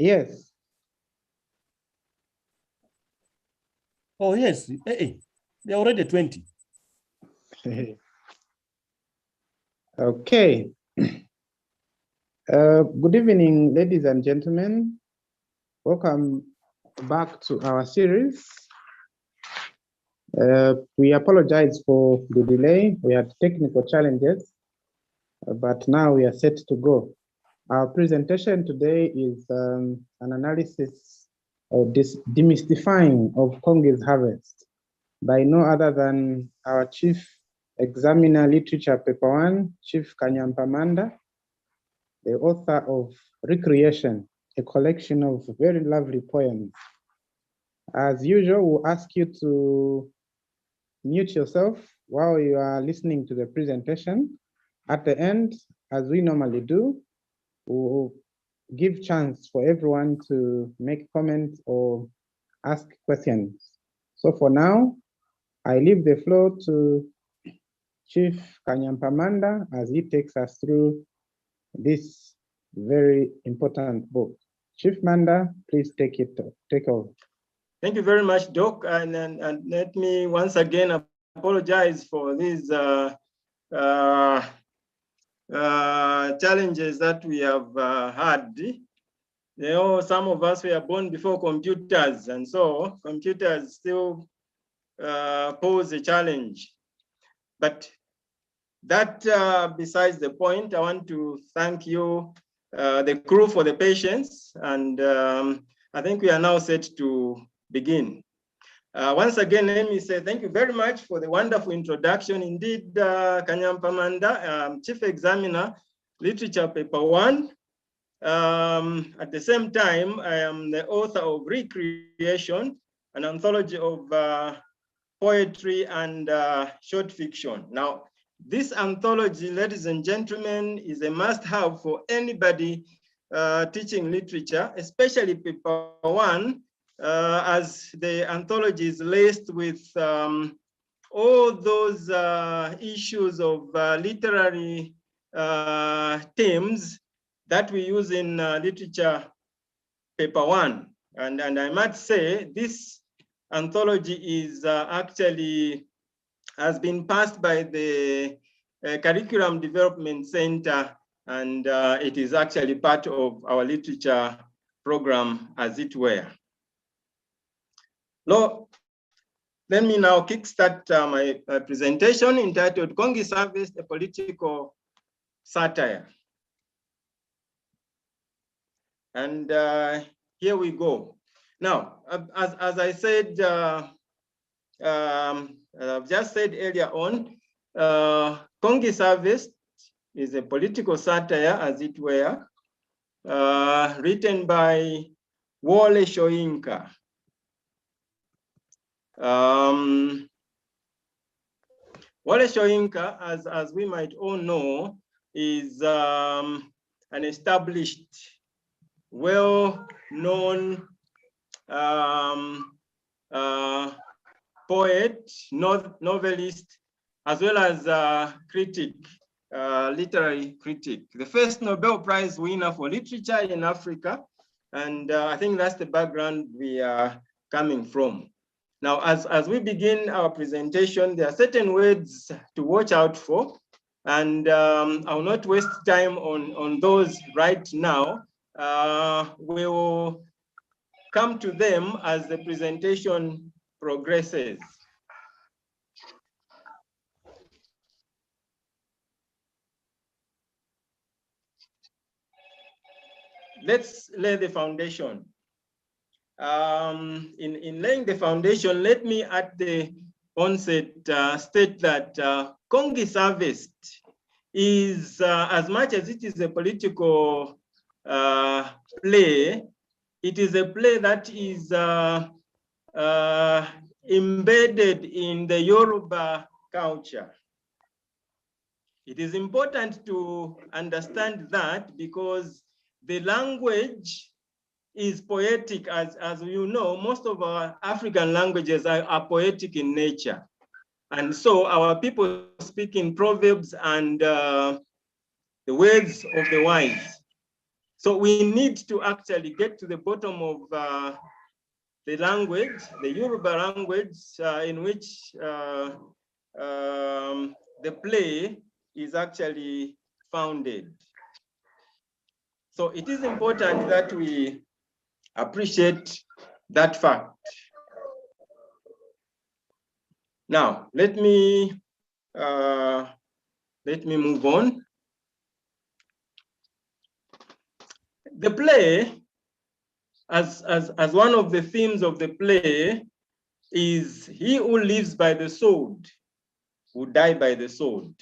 Yes. Oh, yes. Hey, they're already 20. Okay. Good evening, ladies and gentlemen. Welcome back to our series. We apologize for the delay. We had technical challenges, but now we are set to go. Our presentation today is an analysis of this demystifying of Kongis Harvest by no other than our Chief Examiner Literature Paper 1, Chief Kanyampa Manda, the author of Recreation, a collection of very lovely poems. As usual, we'll ask you to mute yourself while you are listening to the presentation. At the end, as we normally do, we'll give chance for everyone to make comments or ask questions. So for now, I leave the floor to Chief Kanyampa Manda as he takes us through this very important book. Chief Manda, please take over. Thank you very much, Doc. And let me once again apologize for these challenges that we have had. You know, some of us were born before computers, and so computers still pose a challenge. But that besides the point, I want to thank you, the crew, for the patience, and I think we are now set to begin. Once again, let me say thank you very much for the wonderful introduction. Indeed, Kanyampa Manda, Chief Examiner, Literature Paper 1. At the same time, I am the author of Recreation, an anthology of poetry and short fiction. Now, this anthology, ladies and gentlemen, is a must-have for anybody teaching literature, especially Paper 1, as the anthology is laced with all those issues of literary themes that we use in literature Paper 1. And I must say, this anthology is actually has been passed by the Curriculum Development Center, and it is actually part of our literature program, as it were. Now, let me now kickstart my presentation entitled Kongis Harvest, a political satire. And here we go. Now, as I said, I've just said earlier on, Kongis Harvest is a political satire, as it were, written by Wole Soyinka. Wole Soyinka, as we might all know, is an established, well-known poet, novelist, as well as critic, literary critic. The first Nobel Prize winner for literature in Africa. And I think that's the background we are coming from. Now, as we begin our presentation, there are certain words to watch out for. And I will not waste time on those right now. We will come to them as the presentation progresses. Let's lay the foundation. In laying the foundation, let me at the onset state that Kongis Harvest is, as much as it is a political play, it is a play that is embedded in the Yoruba culture. It is important to understand that because the language is poetic, as you know, most of our African languages are poetic in nature. And so our people speak in proverbs and the words of the wise. So we need to actually get to the bottom of the language, the Yoruba language, in which the play is actually founded. So it is important that we appreciate that fact. Now, let me move on. The play, as one of the themes of the play, is he who lives by the sword will die by the sword.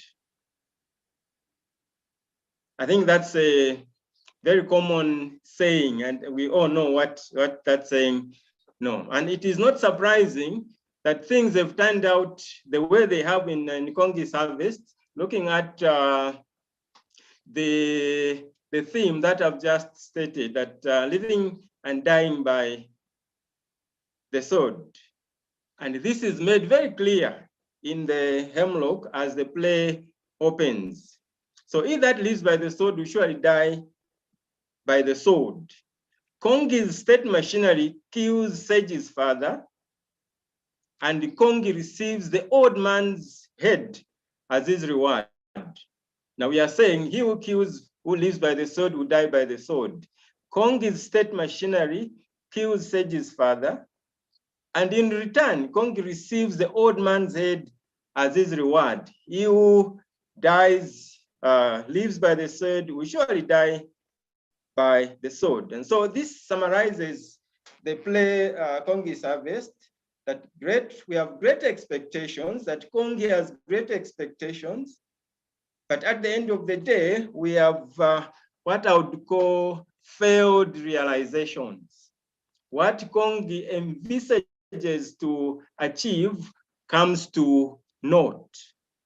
I think that's a very common saying, and we all know what that saying. No, and it is not surprising that things have turned out the way they have in Kongis Harvest, looking at the theme that I've just stated, that living and dying by the sword. And this is made very clear in the hemlock as the play opens. So he that lives by the sword will surely die by the sword. Kongi's state machinery kills Sage's father, and Kongee receives the old man's head as his reward. Now we are saying he who lives by the sword will die by the sword. Kongi's state machinery kills Sage's father, and in return, Kongee receives the old man's head as his reward. He who dies, lives by the sword will surely die by the sword. And so this summarizes the play Kongis Harvest, that we have great expectations, that Kongee has great expectations, but at the end of the day, we have what I would call failed realizations. What Kongee envisages to achieve comes to naught.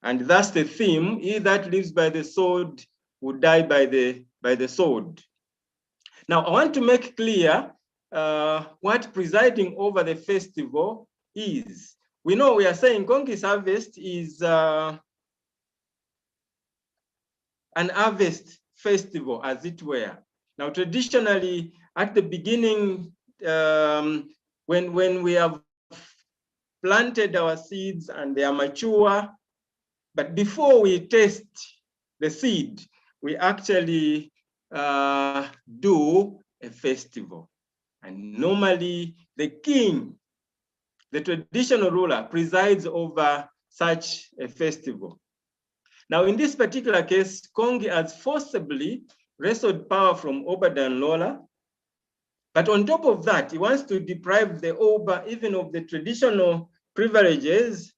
And that's the theme: he that lives by the sword will die by the sword. Now, I want to make clear what presiding over the festival is. We know we are saying Kongis Harvest is an harvest festival, as it were. Now, traditionally, at the beginning, when we have planted our seeds and they are mature, but before we taste the seed, we actually do a festival. And normally the king, the traditional ruler, presides over such a festival. Now, in this particular case, Kongee has forcibly wrested power from Obadan Lola. But on top of that, he wants to deprive the Oba even of the traditional privileges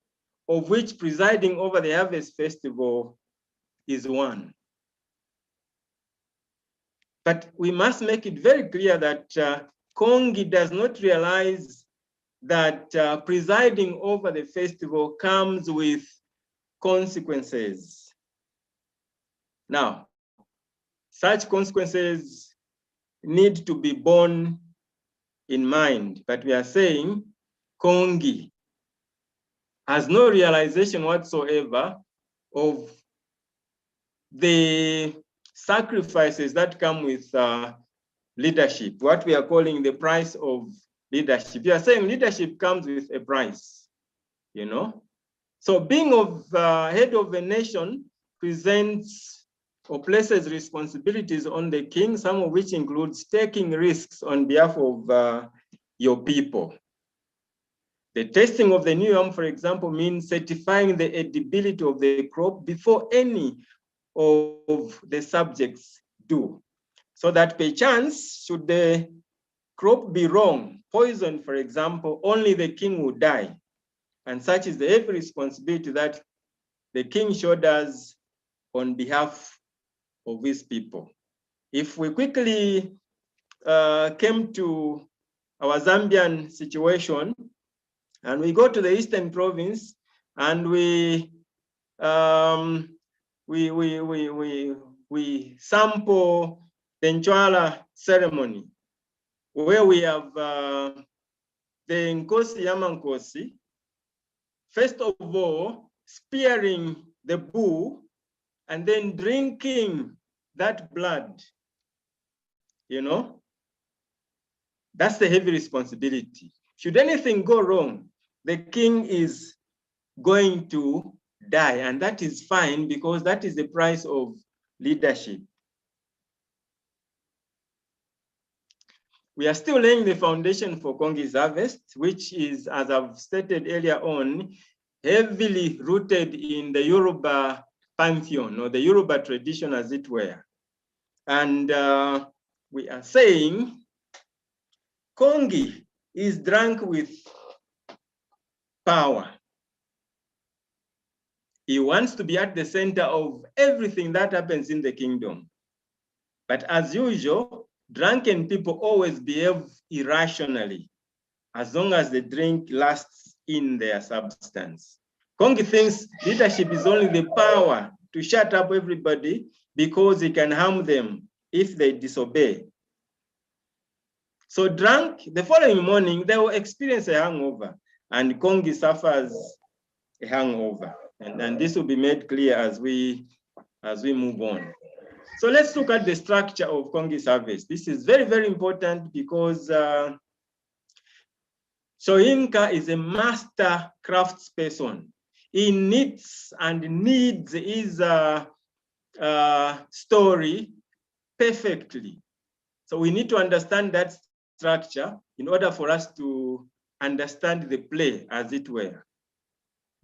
of which presiding over the harvest festival is one. But we must make it very clear that Kongee does not realize that presiding over the festival comes with consequences. Now, such consequences need to be borne in mind, but we are saying Kongee has no realization whatsoever of the sacrifices that come with leadership, what we are calling the price of leadership. You are saying leadership comes with a price, you know? So being head of a nation presents or places responsibilities on the king, some of which includes taking risks on behalf of your people. The testing of the new yam, for example, means certifying the edibility of the crop before any of the subjects do. So that perchance, should the crop be wrong, poisoned, for example, only the king will die. And such is the heavy responsibility that the king shoulders on behalf of his people. If we quickly came to our Zambian situation, and we go to the Eastern Province, and we sample the Nchwala ceremony, where we have the Nkosi Yamankosi, first of all, spearing the bull and then drinking that blood you know, that's the heavy responsibility. Should anything go wrong, the king is going to die, and that is fine because that is the price of leadership. We are still laying the foundation for Kongis Harvest, which is, as I've stated earlier on, heavily rooted in the Yoruba pantheon or the Yoruba tradition, as it were. And we are saying Kongi is drunk with power. He wants to be at the center of everything that happens in the kingdom. But as usual, drunken people always behave irrationally as long as the drink lasts in their substance. Kongi thinks leadership is only the power to shut up everybody because he can harm them if they disobey. So drunk, the following morning, they will experience a hangover, and Kongi suffers a hangover. And this will be made clear as we move on. So let's look at the structure of Kongis Harvest. This is very, very important because Soyinka is a master craftsperson. He knits and needs his story perfectly. So we need to understand that structure in order for us to understand the play, as it were.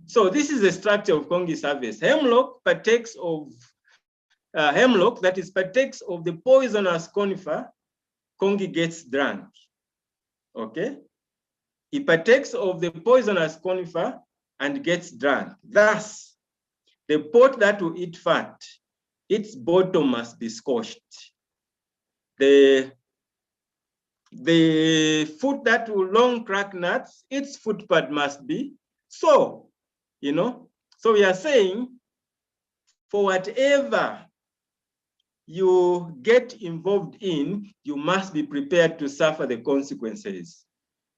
So this is the structure of Kongis Harvest. Hemlock partakes of partakes of the poisonous conifer. Kongi gets drunk. Okay, he partakes of the poisonous conifer and gets drunk. Thus, the pot that will eat fat, its bottom must be scorched. The foot that will long crack nuts, its footpad must be so. You know, so we are saying for whatever you get involved in, you must be prepared to suffer the consequences.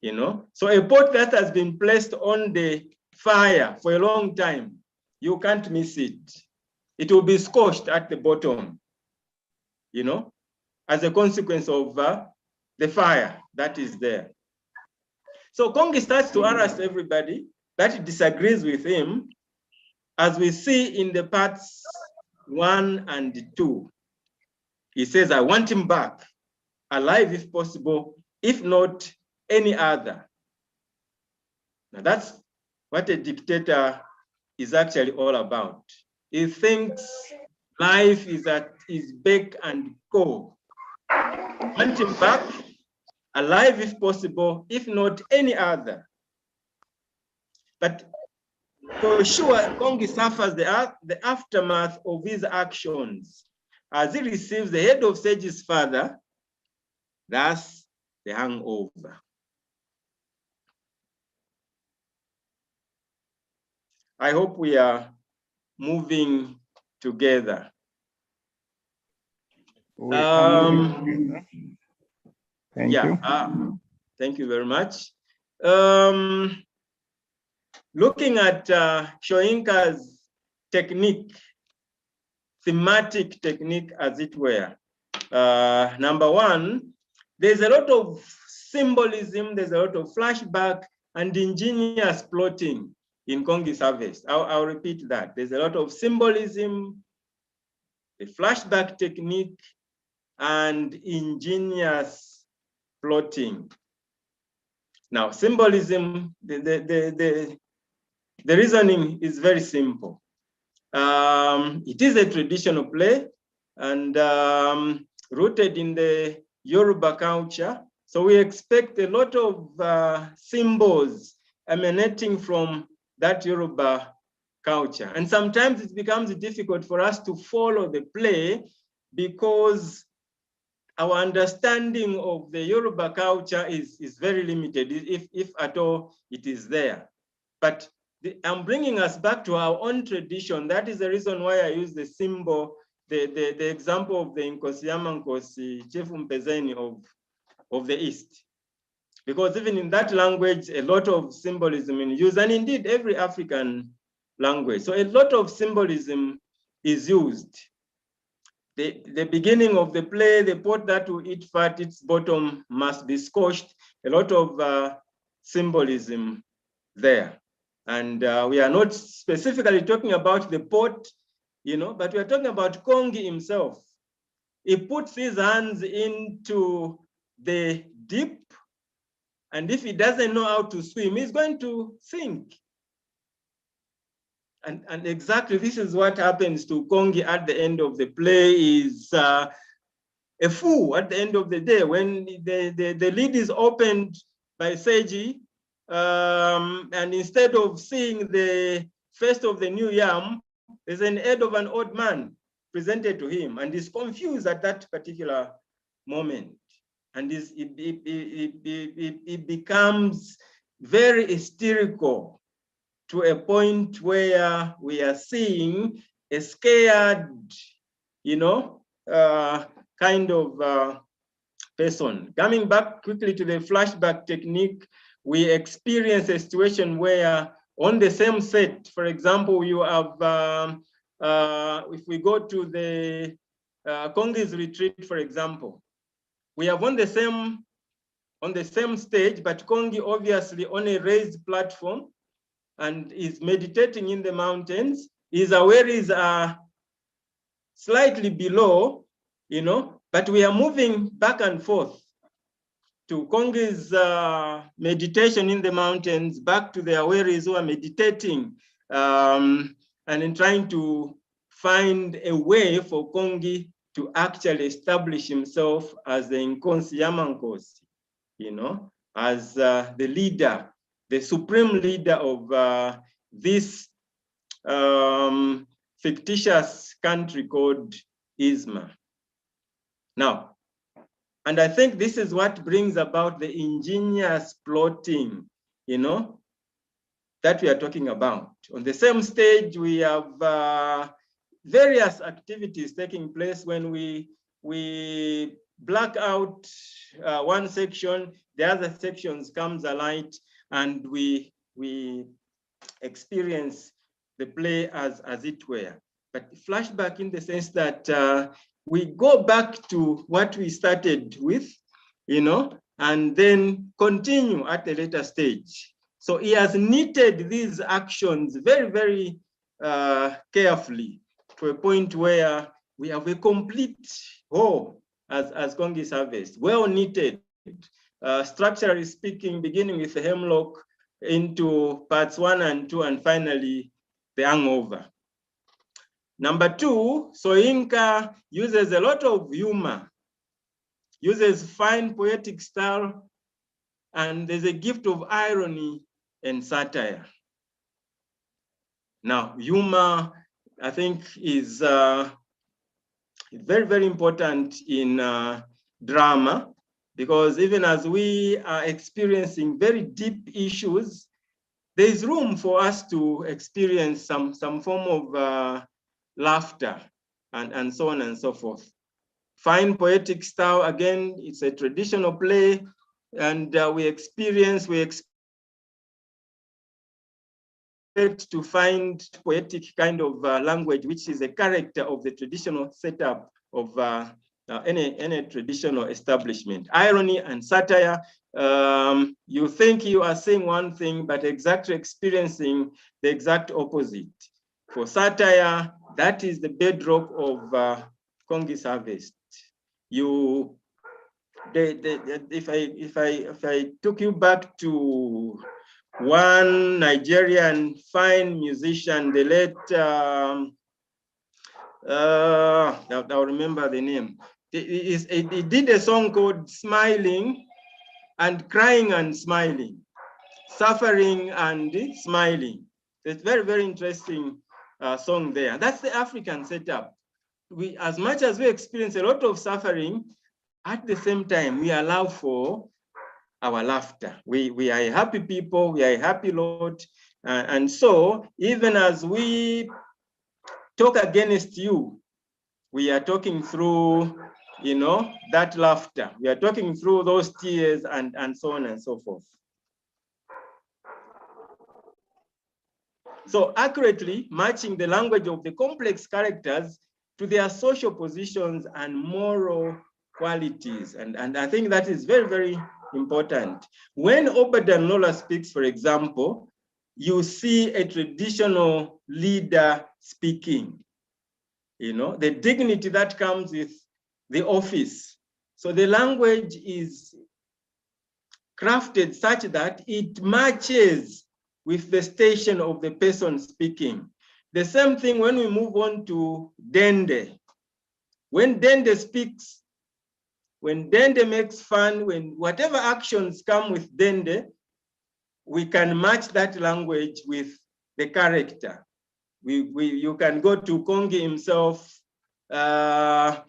You know, so a pot that has been placed on the fire for a long time, you can't miss it. It will be scorched at the bottom, you know, as a consequence of the fire that is there. So Kongi starts to harass everybody that disagrees with him, as we see in the parts 1 and 2. He says, I want him back, alive if possible, if not any other. Now that's what a dictator is actually all about. He thinks life is at his beck and call. Want him back, alive if possible, if not any other. But for sure, Kongi suffers the aftermath of his actions as he receives the head of sage's father, thus the hangover. I hope we are moving together. Thank you. Thank you very much. Looking at Soyinka's technique, thematic technique, as it were. Number one, there's a lot of symbolism, there's a lot of flashback and ingenious plotting in Kongis Harvest. I'll repeat that. There's a lot of symbolism, the flashback technique, and ingenious plotting. Now, symbolism, the reasoning is very simple. It is a traditional play and rooted in the Yoruba culture. So we expect a lot of symbols emanating from that Yoruba culture. And sometimes it becomes difficult for us to follow the play because our understanding of the Yoruba culture is very limited, if at all it is there. But I'm bringing us back to our own tradition. That is the reason why I use the symbol, the example of the Nkosi Yamankosi, Chief Mpezeni of the East. Because even in that language, a lot of symbolism is used, and indeed every African language. So a lot of symbolism is used. the beginning of the play, the pot that will eat fat, its bottom must be scorched. A lot of symbolism there. And we are not specifically talking about the pot, you know, but we are talking about Kongee himself. He puts his hands into the deep, and if he doesn't know how to swim, he's going to sink. And exactly this is what happens to Kongee at the end of the play. Is a fool at the end of the day when the lid is opened by Seiji, and instead of seeing the face of the new yam, there's an head of an old man presented to him, and he's confused at that particular moment. And it becomes very hysterical to a point where we are seeing a scared, you know, kind of person. Coming back quickly to the flashback technique, we experience a situation where on the same set, for example, you have, if we go to the Kongis retreat, for example, we have on the same stage, but Kongee obviously on a raised platform and is meditating in the mountains. His awareness are slightly below, you know, but we are moving back and forth to Kongi's meditation in the mountains, back to the awareness who are meditating, and in trying to find a way for Kongee to actually establish himself as the Nkosi Yamankosi, you know, as the leader, the supreme leader of this fictitious country called Isma. Now, and I think this is what brings about the ingenious plotting, you know, that we are talking about. On the same stage, we have various activities taking place when we black out one section, the other sections comes alight, and we experience the play as it were. But flashback in the sense that we go back to what we started with, you know, and then continue at a later stage. So he has knitted these actions very, very carefully to a point where we have a complete whole as Kongis Harvest, well knitted, structurally speaking, beginning with the hemlock into parts 1 and 2, and finally the hangover. Number 2, Soyinka uses a lot of humor, uses fine poetic style, and there's a gift of irony and satire. Now, humor, I think, is very, very important in drama, because even as we are experiencing very deep issues, there is room for us to experience some form of laughter and so on and so forth. Fine poetic style, again, it's a traditional play, and we expect to find poetic kind of language, which is a character of the traditional setup of any traditional establishment. Irony and satire, you think you are saying one thing, but exactly experiencing the exact opposite. For satire, that is the bedrock of Kongis Harvest. If I took you back to one Nigerian fine musician, the late, I'll remember the name. He did a song called Smiling and Crying and Smiling, Suffering and Smiling. It's very, very interesting song there. That's the African setup. We, as much as we experience a lot of suffering, at the same time, we allow for our laughter. We are a happy people, we are a happy lot. And so even as we talk against you, we are talking through, you know, that laughter. We are talking through those tears and so on and so forth. So accurately matching the language of the complex characters, to their social positions and moral qualities. And I think that is very, very important. When Obadan Lola speaks, for example, you see a traditional leader speaking, the dignity that comes with the office. So the language is crafted such that it matches with the station of the person speaking. The same thing when we move on to Dende. When Dende speaks, when Dende makes fun, when whatever actions come with Dende, we can match that language with the character. You can go to Kongi himself, as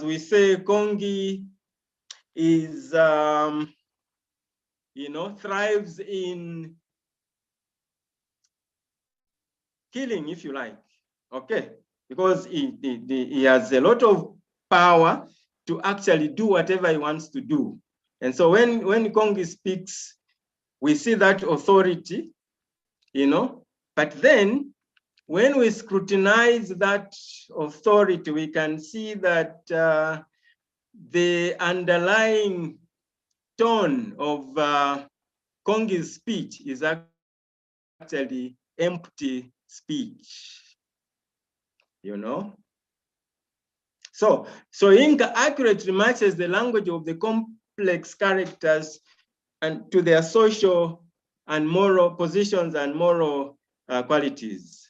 we say, Kongi is, thrives in killing, if you like, okay? Because he has a lot of power to actually do whatever he wants to do. And so when Kongi speaks, we see that authority, but then when we scrutinize that authority, we can see that the underlying tone of Kongi's speech is actually empty speech, So Inca accurately matches the language of the complex characters and to their social and moral positions and moral qualities.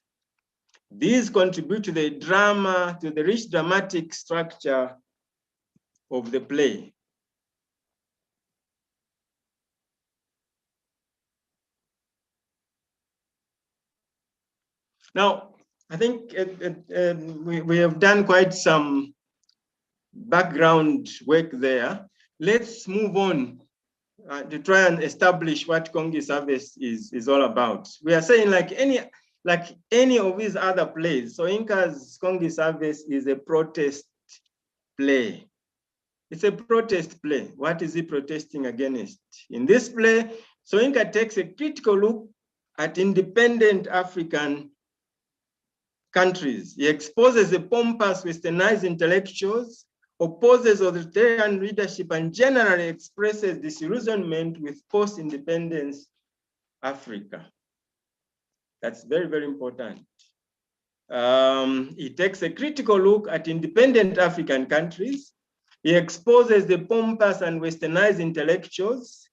These contribute to the drama, to the rich dramatic structure of the play. Now, I think we have done quite some background work there. Let's move on to try and establish what Kongis Harvest is all about. We are saying like any of these other plays. So Inca's Kongis Harvest is a protest play. It's a protest play. What is he protesting against? In this play, so Inca takes a critical look at independent African countries. He exposes the pompous, westernized intellectuals, opposes authoritarian leadership, and generally expresses disillusionment with post-independence Africa. That's very, very important. He takes a critical look at independent African countries. He exposes the pompous and westernized intellectuals,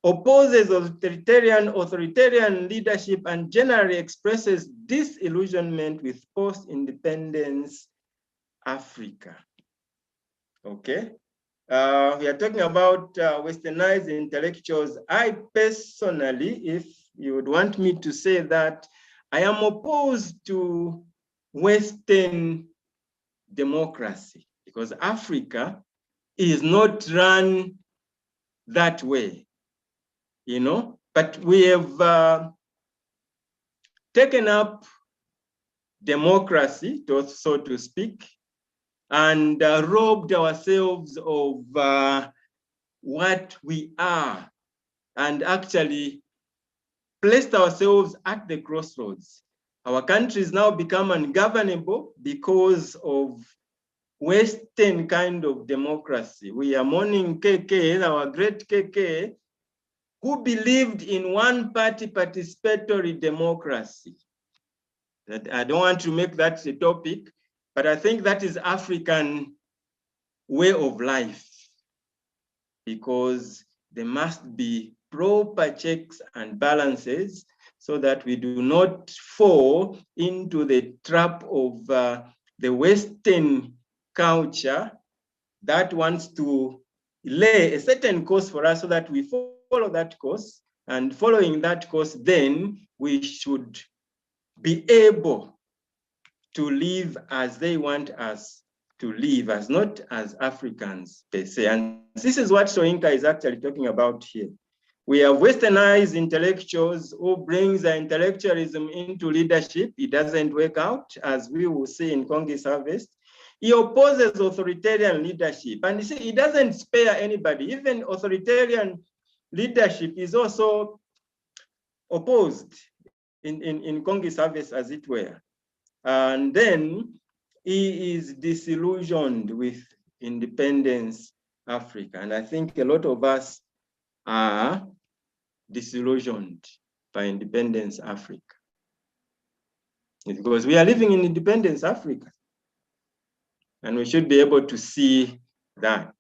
opposes authoritarian leadership, and generally expresses disillusionment with post-independence Africa. Okay, we are talking about westernized intellectuals. I personally, if you would want me to say that, I am opposed to Western democracy because Africa is not run that way, but we have taken up democracy, so to speak, and robbed ourselves of what we are and actually placed ourselves at the crossroads. Our country has now become ungovernable because of Western kind of democracy. We are mourning KK, our great KK, who believed in one-party participatory democracy. I don't want to make that a topic, but I think that is African way of life because there must be proper checks and balances so that we do not fall into the trap of the Western culture that wants to lay a certain course for us so that we follow that course, and following that course, then we should be able to live as they want us to live, as not as Africans per se. And this is what Soyinka is actually talking about here. We have westernized intellectuals who brings the intellectualism into leadership. It doesn't work out, as we will see in Kongis Harvest. He opposes authoritarian leadership. And you see, he doesn't spare anybody. Even authoritarian leadership is also opposed in Kongis Harvest, as it were. And then he is disillusioned with independence Africa. And I think a lot of us are disillusioned by independence Africa. It's because we are living in independence Africa. And we should be able to see that.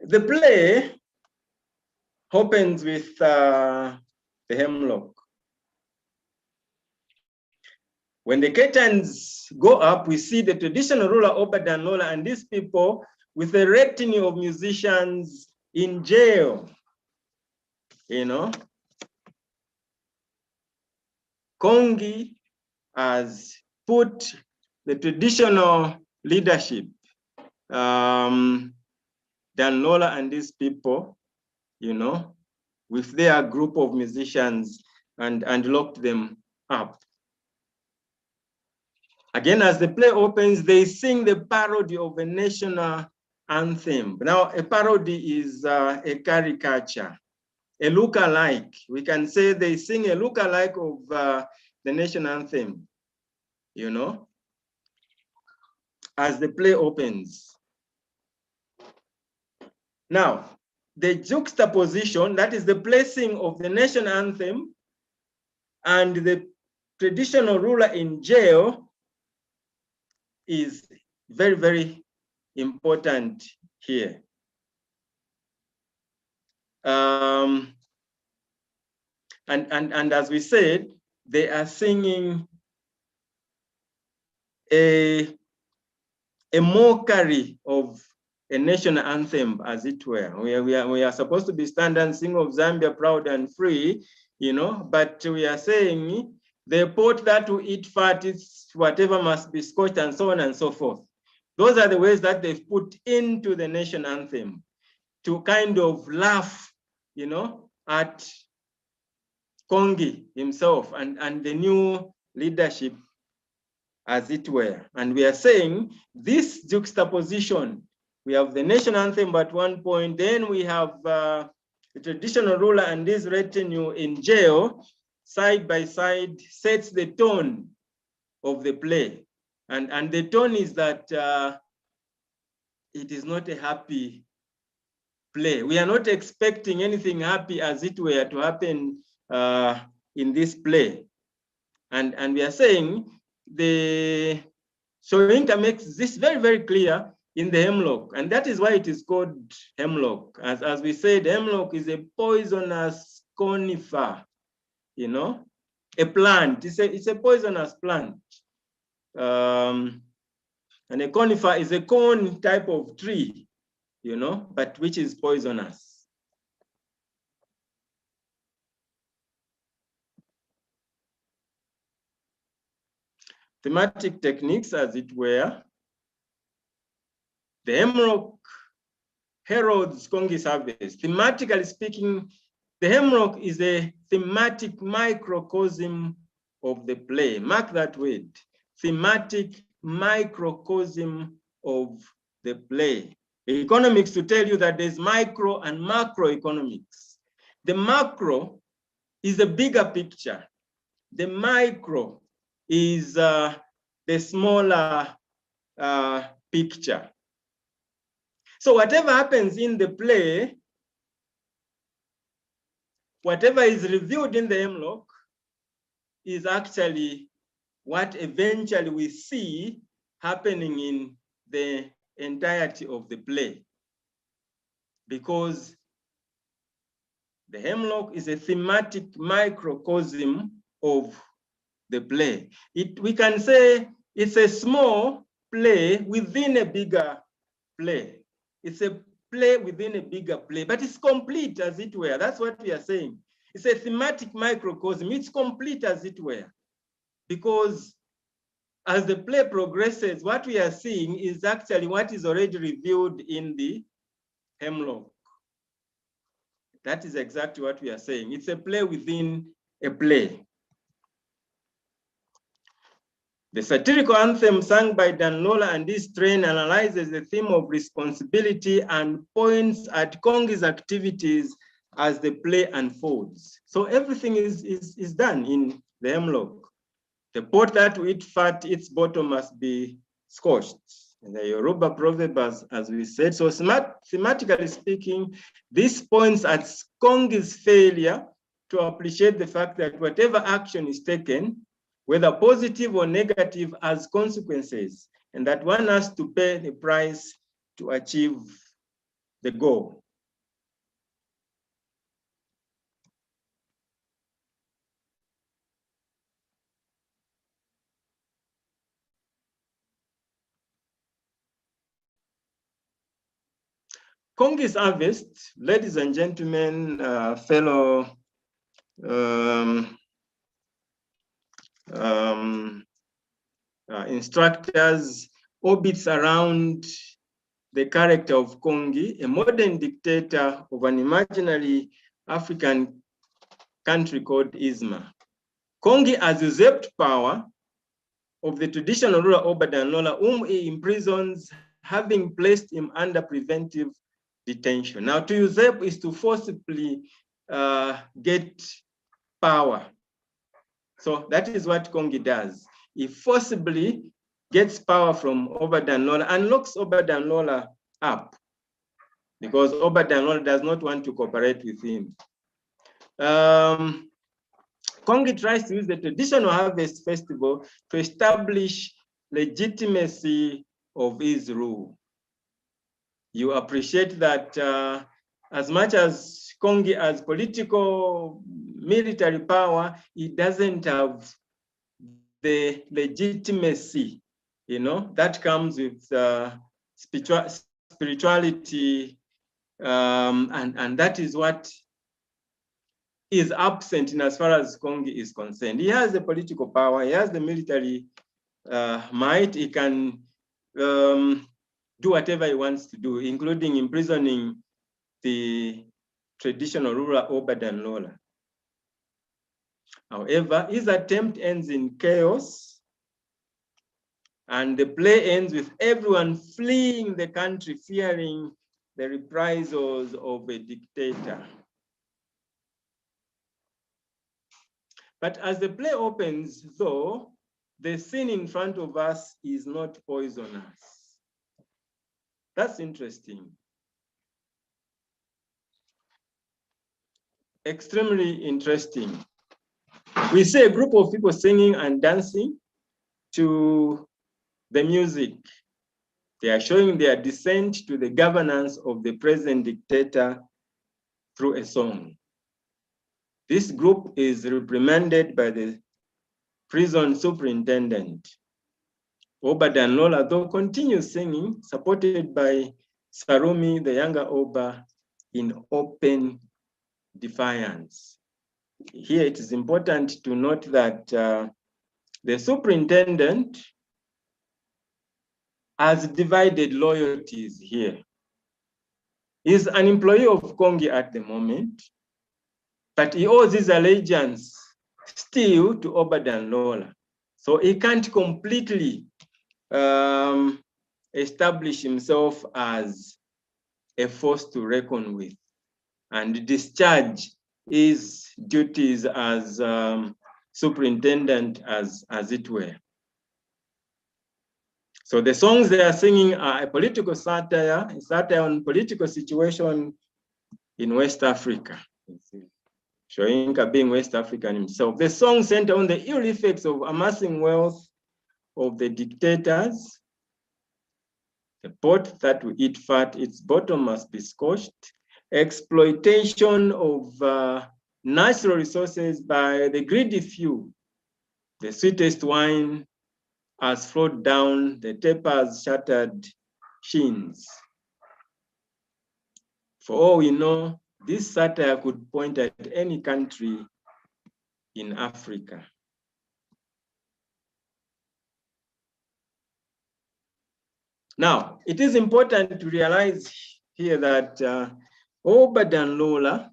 The play opens with the hemlock. When the curtains go up, we see the traditional ruler Obadanola and these people with a retinue of musicians in jail. You know, Kongi has put the traditional leadership, Danola and these people, you know, with their group of musicians and locked them up. Again, as the play opens, they sing the parody of a national anthem. Now, a parody is a caricature, a look-alike. We can say they sing a look-alike of the national anthem, you know, as the play opens. Now, the juxtaposition, that is the placing of the national anthem and the traditional ruler in jail, is very, very important here. And as we said, they are singing a mockery of a national anthem, as it were. We are supposed to be stand and sing of Zambia proud and free, you know, but we are saying the pot that will eat fat, it's whatever must be scorched and so on and so forth. Those are the ways that they've put into the nation anthem to kind of laugh, you know, at Kongee himself and the new leadership, as it were. And we are saying this juxtaposition, we have the nation anthem at one point, then we have the traditional ruler and this retinue in jail, side by side, sets the tone of the play. And the tone is that it is not a happy play. We are not expecting anything happy, as it were, to happen in this play. And we are saying the Soyinka makes this very, very clear in the hemlock. And that is why it is called hemlock. As we said, hemlock is a poisonous conifer, you know, a plant. It's a poisonous plant. And a conifer is a cone type of tree, you know, but which is poisonous. Thematic techniques, as it were. The hemlock heralds Kongis Harvest. Thematically speaking, the hemlock is a thematic microcosm of the play. Mark that word, thematic microcosm of the play. Economics to tell you that there's micro and macroeconomics. The macro is a bigger picture. The micro is the smaller picture. So whatever happens in the play, whatever is revealed in the hemlock is actually what eventually we see happening in the entirety of the play. Because the hemlock is a thematic microcosm of the play. We can say it's a small play within a bigger play. It's a play within a bigger play, but it's complete, as it were. That's what we are saying. It's a thematic microcosm. It's complete, as it were, because as the play progresses, what we are seeing is actually what is already revealed in the hemlock. That is exactly what we are saying. It's a play within a play. The satirical anthem sung by Danola and this train analyzes the theme of responsibility and points at Kongi's activities as the play unfolds. So everything is done in the hemlock. The pot that will eat fat, its bottom must be scorched. And the Yoruba proverb, as we said. So thematically speaking, this points at Kongi's failure to appreciate the fact that whatever action is taken, whether positive or negative, has consequences, and that one has to pay the price to achieve the goal. Kongis Harvest, ladies and gentlemen, fellow instructors, orbits around the character of Kongi, a modern dictator of an imaginary African country called Isma. Kongi has usurped power of the traditional ruler Obadanlola, whom he imprisons, having placed him under preventive detention. Now, to usurp is to forcibly get power. So that is what Kongi does. He forcibly gets power from Obadanlola and locks Obadanlola up because Obadanlola does not want to cooperate with him. Kongi tries to use the traditional harvest festival to establish legitimacy of his rule. You appreciate that as much as Kongi has political military power, he doesn't have the legitimacy, that comes with spirituality, and that is what is absent in as far as Kongi is concerned. He has the political power, he has the military might, he can do whatever he wants to do, including imprisoning the traditional ruler Obadanlola. However, his attempt ends in chaos, and the play ends with everyone fleeing the country, fearing the reprisals of a dictator. But as the play opens, though, the scene in front of us is not poisonous. That's interesting. Extremely interesting. We see a group of people singing and dancing to the music. They are showing their dissent to the governance of the present dictator through a song. This group is reprimanded by the prison superintendent. Obadanlola, though, continues singing, supported by Sarumi, the younger Oba, in open defiance. Here it is important to note that the superintendent has divided loyalties here. He's an employee of Kongi at the moment, but he owes his allegiance still to Obadanlola. So he can't completely establish himself as a force to reckon with and discharge his duties as superintendent as it were. So the songs they are singing are a political satire, a satire on political situation in West Africa. Shoyinka being West African himself. The songs center on the ill effects of amassing wealth of the dictators. The pot that will eat fat, its bottom must be scorched. Exploitation of natural resources by the greedy few. The sweetest wine has flowed down the taper's shattered shins. For all we know, this satire could point at any country in Africa. Now, it is important to realize here that Obadanlola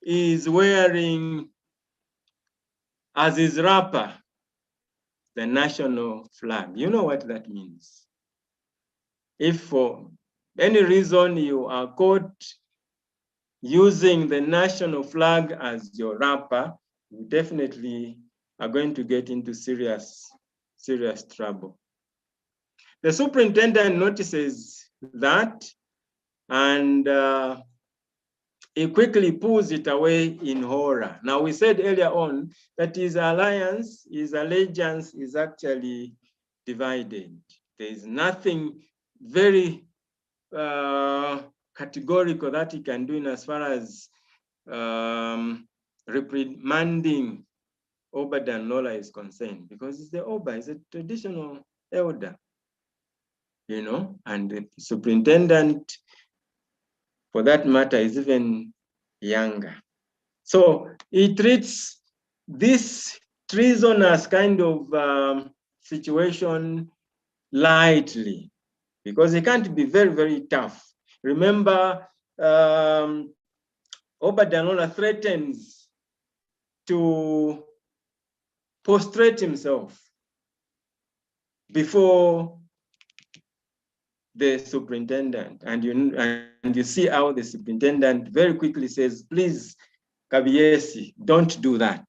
is wearing, as his wrapper, the national flag. You know what that means. If for any reason you are caught using the national flag as your wrapper, you definitely are going to get into serious trouble. The superintendent notices that, and he quickly pulls it away in horror. Now, we said earlier on that his alliance, his allegiance is actually divided. There is nothing very categorical that he can do in as far as reprimanding Oba Danlola is concerned, because it's the Oba, he's a traditional elder, you know, and the superintendent, for that matter, is even younger. So he treats this treasonous kind of situation lightly, because he can't be very, very tough. Remember, Oba Danlola threatens to prostrate himself before the superintendent, and you see how the superintendent very quickly says, please, Kabiesi, don't do that.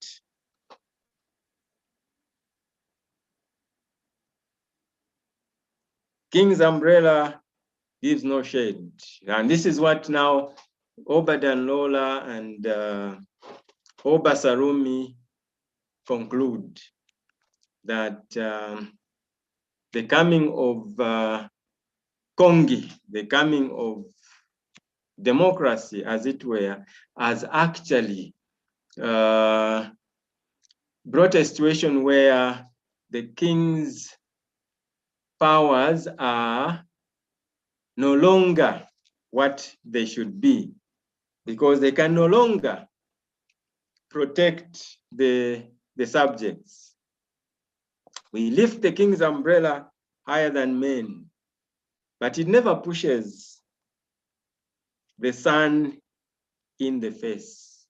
King's umbrella gives no shade. And this is what now Oba Danlola and Oba Sarumi conclude, that the coming of Kongi, the coming of democracy, as it were, has actually brought a situation where the king's powers are no longer what they should be, because they can no longer protect the subjects. We lift the king's umbrella higher than men, but it never pushes the sun in the face.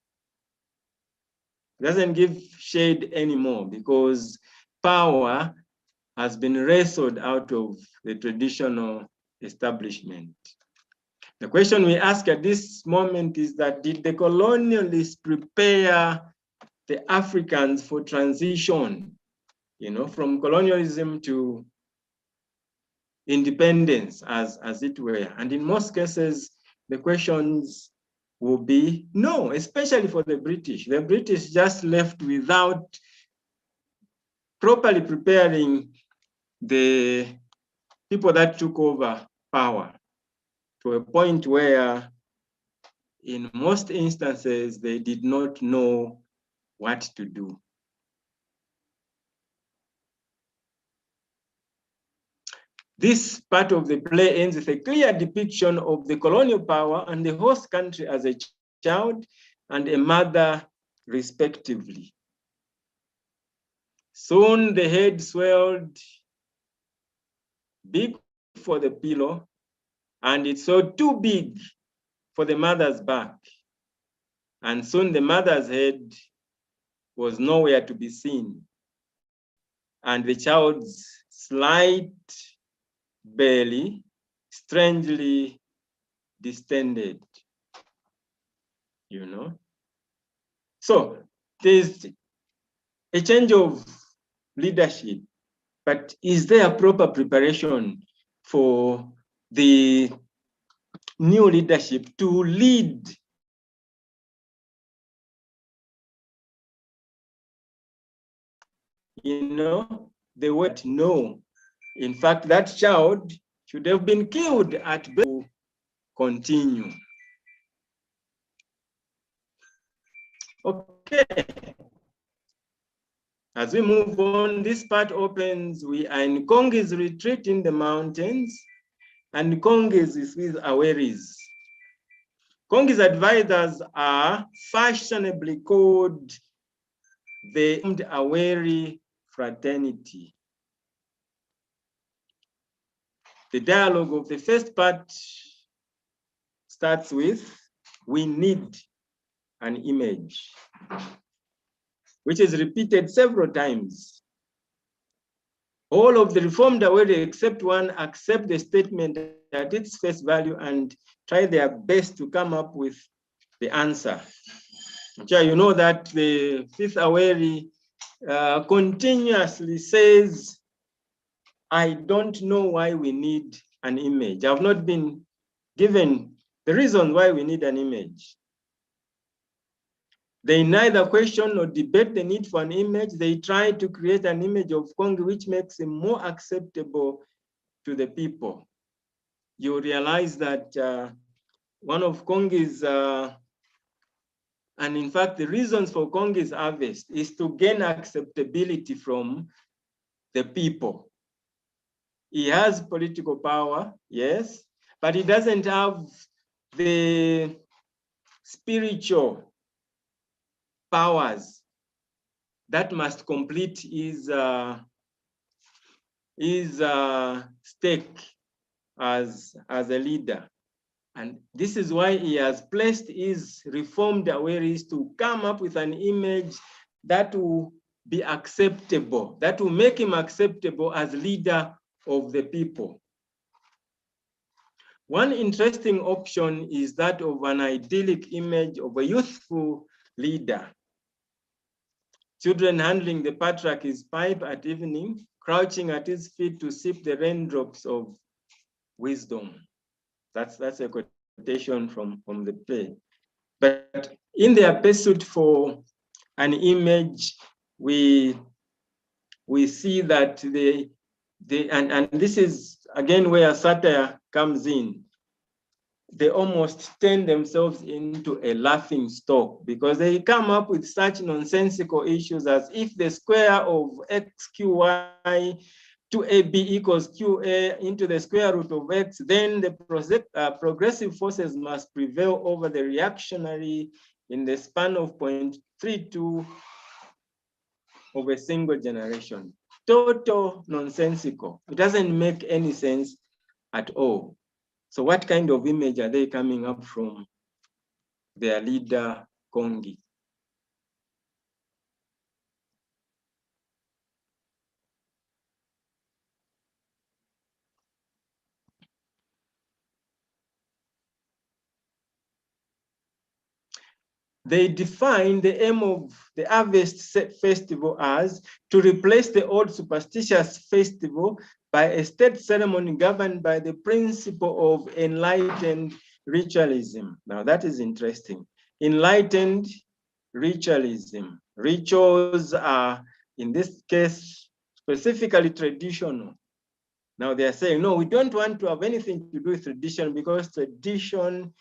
It doesn't give shade anymore, because power has been wrestled out of the traditional establishment. The question we ask at this moment is that, did the colonialists prepare the Africans for transition, you know, from colonialism to independence, as it were? And in most cases, the questions will be no, especially for the British. The British just left without properly preparing the people that took over power, to a point where in most instances they did not know what to do. This part of the play ends with a clear depiction of the colonial power and the host country as a child and a mother, respectively. Soon the head swelled big for the pillow, and it swelled too big for the mother's back. And soon the mother's head was nowhere to be seen, and the child's slight belly strangely distended, you know. So there's a change of leadership, but is there proper preparation for the new leadership to lead the word no? In fact, that child should have been killed at birth to continue. Okay. As we move on, this part opens. We are in Kongi's retreat in the mountains, and Kongis is with Awaris. Kongi's advisors are fashionably called the Awari Fraternity. The dialogue of the first part starts with, we need an image, which is repeated several times. All of the reformed Awari except one accept the statement at its face value and try their best to come up with the answer. You know that the fifth Awari continuously says, I don't know why we need an image. I've not been given the reason why we need an image. They neither question nor debate the need for an image. They try to create an image of Kongee which makes him more acceptable to the people. You realize that one of Kongi's, and in fact, the reasons for Kongis Harvest is to gain acceptability from the people. He has political power, yes, but he doesn't have the spiritual powers that must complete his stake as a leader. And this is why he has placed his reformed Awaris to come up with an image that will be acceptable, that will make him acceptable as leader of the people. One interesting option is that of an idyllic image of a youthful leader. Children handling the patriarch's pipe at evening, crouching at his feet to sip the raindrops of wisdom. That's a quotation from the play. But in their pursuit for an image, we see that and this is again where satire comes in. They almost turn themselves into a laughing stock because they come up with such nonsensical issues as if the square of xqy to ab equals qa into the square root of x, then the progressive forces must prevail over the reactionary in the span of 0.32 of a single generation. Total nonsensical. It doesn't make any sense at all. So what kind of image are they coming up from their leader, Kongee? They define the aim of the Harvest Festival as to replace the old superstitious festival by a state ceremony governed by the principle of enlightened ritualism. Now that is interesting. Enlightened ritualism. Rituals are, in this case, specifically traditional. Now they are saying, no, we don't want to have anything to do with tradition because tradition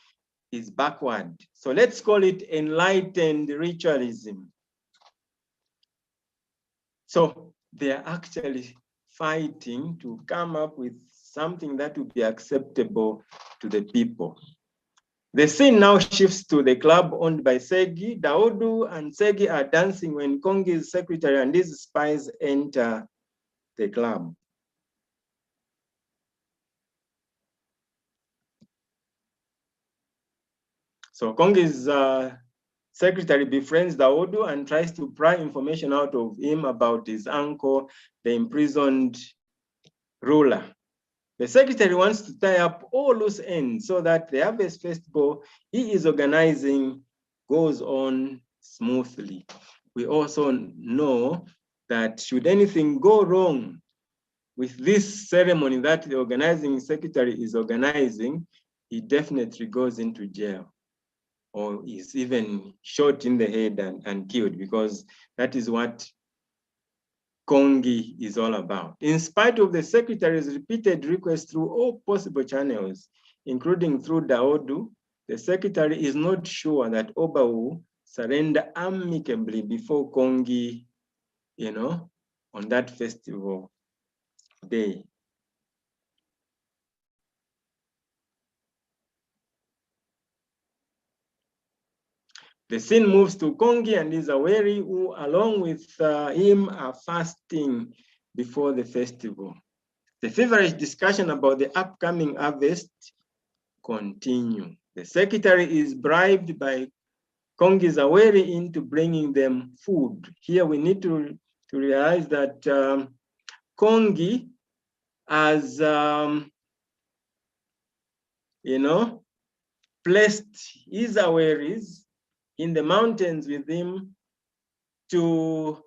is backward. So let's call it enlightened ritualism. So they are actually fighting to come up with something that would be acceptable to the people. The scene now shifts to the club owned by Segi. Daudu and Segi are dancing when Kongi's secretary and his spies enter the club. So Kongi's secretary befriends Daudu and tries to pry information out of him about his uncle, the imprisoned ruler. The secretary wants to tie up all loose ends so that the Harvest Festival he is organizing goes on smoothly. We also know that should anything go wrong with this ceremony that the organizing secretary is organizing, he definitely goes into jail or is even shot in the head and killed, because that is what Kongee is all about. In spite of the secretary's repeated requests through all possible channels, including through Daudu, the secretary is not sure that Oba will surrender amicably before Kongee, on that festival day. The scene moves to Kongee and his Awari, who along with him are fasting before the festival. The feverish discussion about the upcoming harvest continue. The secretary is bribed by Kongi's Awari into bringing them food. Here we need to realize that Kongee has, placed his Awaris in the mountains with him to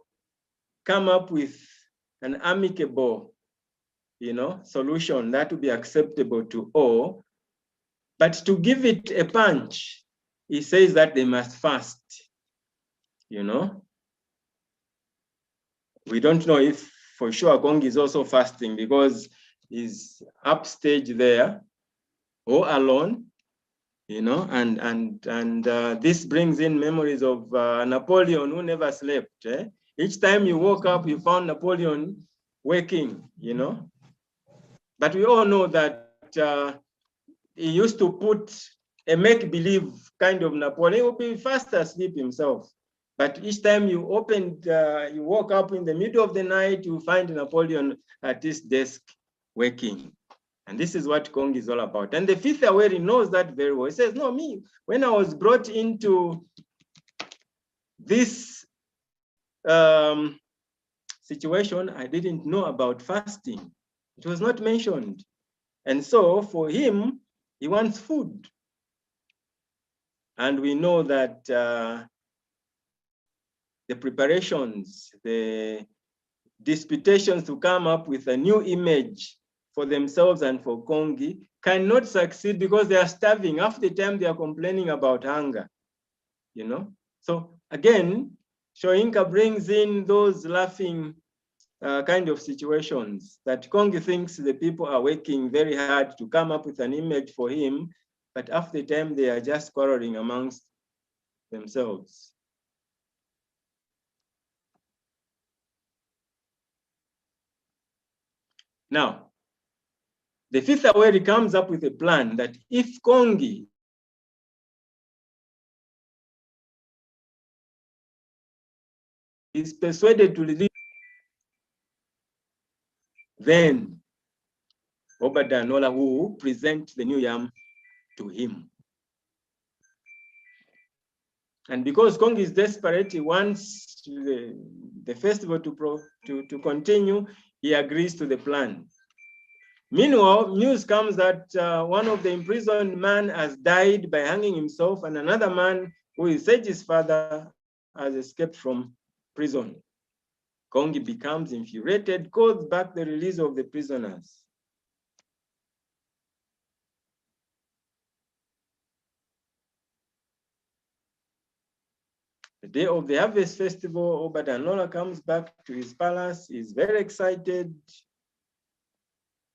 come up with an amicable, solution that would be acceptable to all. But to give it a punch, he says that they must fast. We don't know if for sure Kongi is also fasting because he's upstage there, all alone, and this brings in memories of Napoleon, who never slept. Each time you woke up, you found Napoleon waking, But we all know that he used to put a make-believe kind of Napoleon. He would be fast asleep himself. But each time you you woke up in the middle of the night, you find Napoleon at his desk working. And this is what Kongi is all about. And the fifth Awari knows that very well. He says, no, when I was brought into this situation, I didn't know about fasting. It was not mentioned. And so for him, he wants food. And we know that the preparations, the disputations to come up with a new image for themselves and for Kongi cannot succeed because they are starving. Half the time they are complaining about hunger, So again, Shoinka brings in those laughing kind of situations that Kongi thinks the people are working very hard to come up with an image for him, but half the time they are just quarreling amongst themselves. Now, the fifth Awari comes up with a plan that if Kongi is persuaded to release, then Obadanola will present the new yam to him. And because Kongi is desperate, he wants the festival to continue, he agrees to the plan. Meanwhile, news comes that one of the imprisoned men has died by hanging himself, and another man who is Seji's father has escaped from prison. Kongi becomes infuriated, calls back the release of the prisoners. The day of the harvest festival, Obadanola comes back to his palace. He's very excited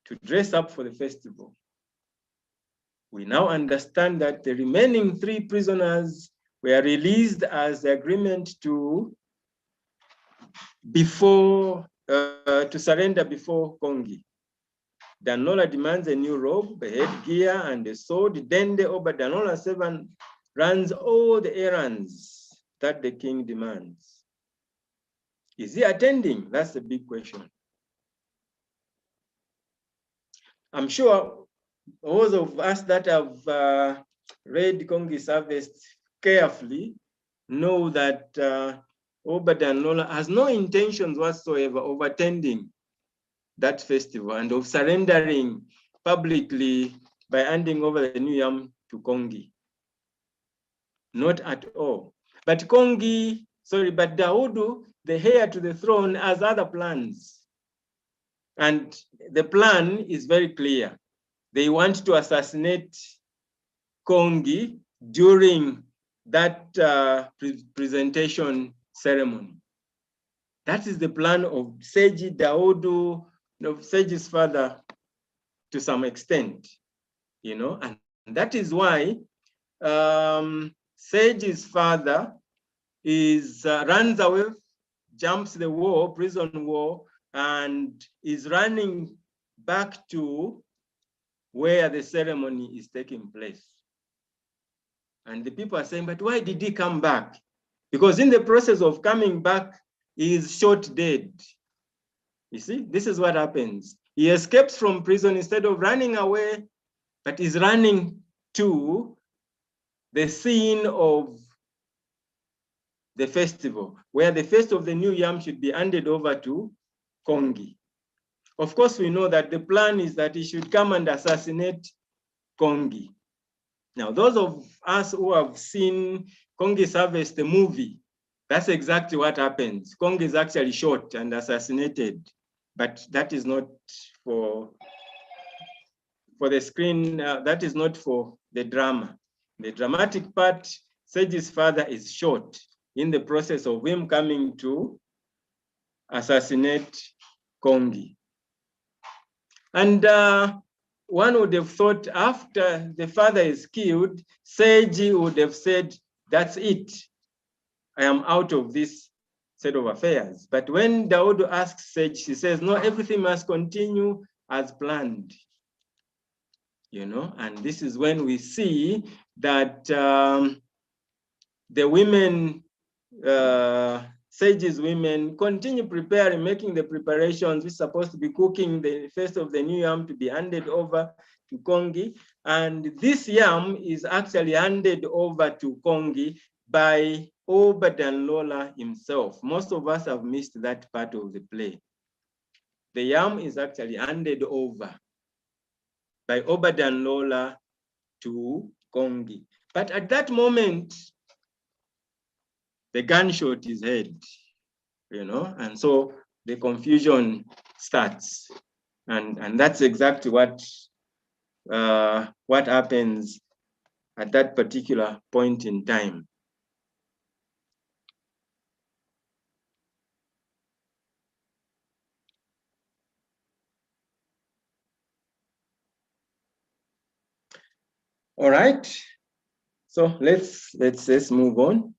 to dress up for the festival. We now understand that the remaining 3 prisoners were released as the agreement to surrender before Kongi. Danola demands a new robe, a headgear, and a sword. Then the Obadanola servant runs all the errands that the king demands. Is he attending? That's the big question. I'm sure those of us that have read Kongis Harvest carefully know that Obadanola has no intentions whatsoever of attending that festival and of surrendering publicly by handing over the new yam to Kongi. Not at all. But Daudu, the heir to the throne, has other plans. And the plan is very clear. They want to assassinate Kongi during that presentation ceremony. That is the plan of Seji Daudu, of Seji's father, to some extent, and that is why Seji's father runs away, jumps the wall, prison wall, and is running back to where the ceremony is taking place. And the people are saying, but why did he come back? Because in the process of coming back, he is shot dead. You see, this is what happens. He escapes from prison instead of running away, but is running to the scene of the festival, where the first of the new yam should be handed over to Kongi. Of course, we know that the plan is that he should come and assassinate Kongi. Now, those of us who have seen Kongis Harvest, the movie, That's exactly what happens. Kongee is actually shot and assassinated, but that is not for the screen. That is not for the drama. The dramatic part, Sage's father is shot in the process of him coming to assassinate Kongee. And one would have thought after the father is killed, Sage would have said, that's it. I am out of this set of affairs. But when Daoud asks Sage, she says, no, everything must continue as planned. You know, and this is when we see that the women, Sage's women, continue preparing, making the preparations. We're supposed to be cooking the first of the new yam to be handed over to Kongee. And this yam is actually handed over to Kongee by Obadanlola himself. Most of us have missed that part of the play. The yam is actually handed over by Obadanlola to Kongee. But at that moment, the gunshot is heard, you know, and so the confusion starts. And that's exactly what happens at that particular point in time. All right, so let's move on.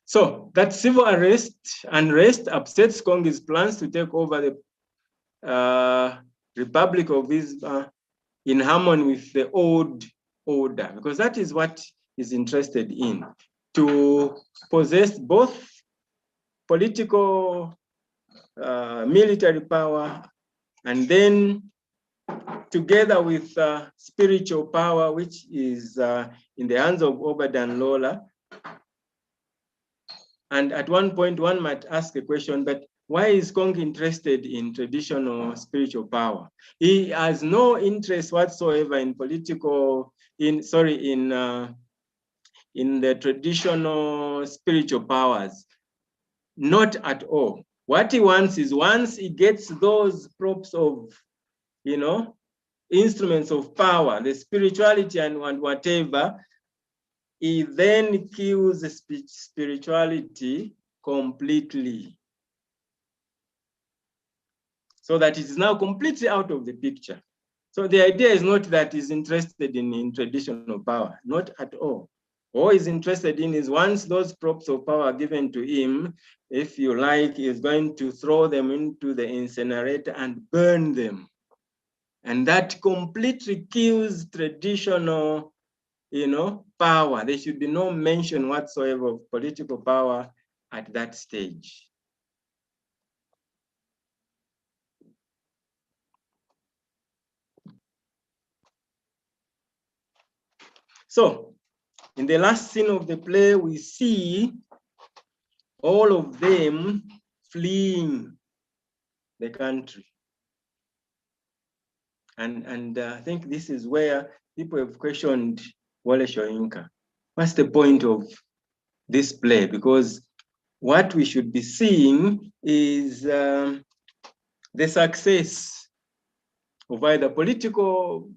So that civil unrest upsets Kongee's plans to take over the Republic of Islam in harmony with the old order, because that is what he's interested in, to possess both political, military power, and then together with spiritual power, which is in the hands of Obadanlola. And at one point, one might ask a question, but why is Kongee interested in traditional spiritual power? He has no interest whatsoever in political, in the traditional spiritual powers. Not at all. What he wants is, once he gets those props of, you know, instruments of power, the spirituality and whatever, he then kills the spirituality completely, so that it is now completely out of the picture. So the idea is not that he's interested in traditional power, not at all. All he's interested in is, once those props of power are given to him, if you like, he's going to throw them into the incinerator and burn them. And that completely kills traditional, you know, power. There should be no mention whatsoever of political power at that stage. So in the last scene of the play, we see all of them fleeing the country. And I think this is where people have questioned Wole Soyinka. What's the point of this play? Because what we should be seeing is the success of either political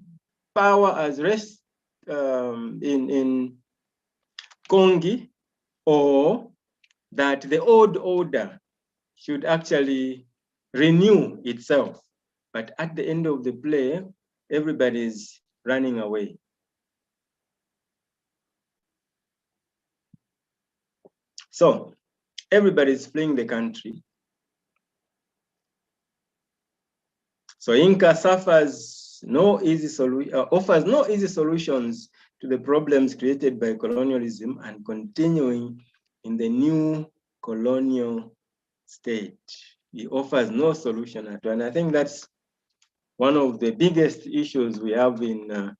power as rest in Kongee, or that the old order should actually renew itself. But at the end of the play, everybody's running away. So everybody's fleeing the country. So Inca offers no easy solutions to the problems created by colonialism and continuing in the new colonial state. He offers no solution at all. And I think that's one of the biggest issues we have in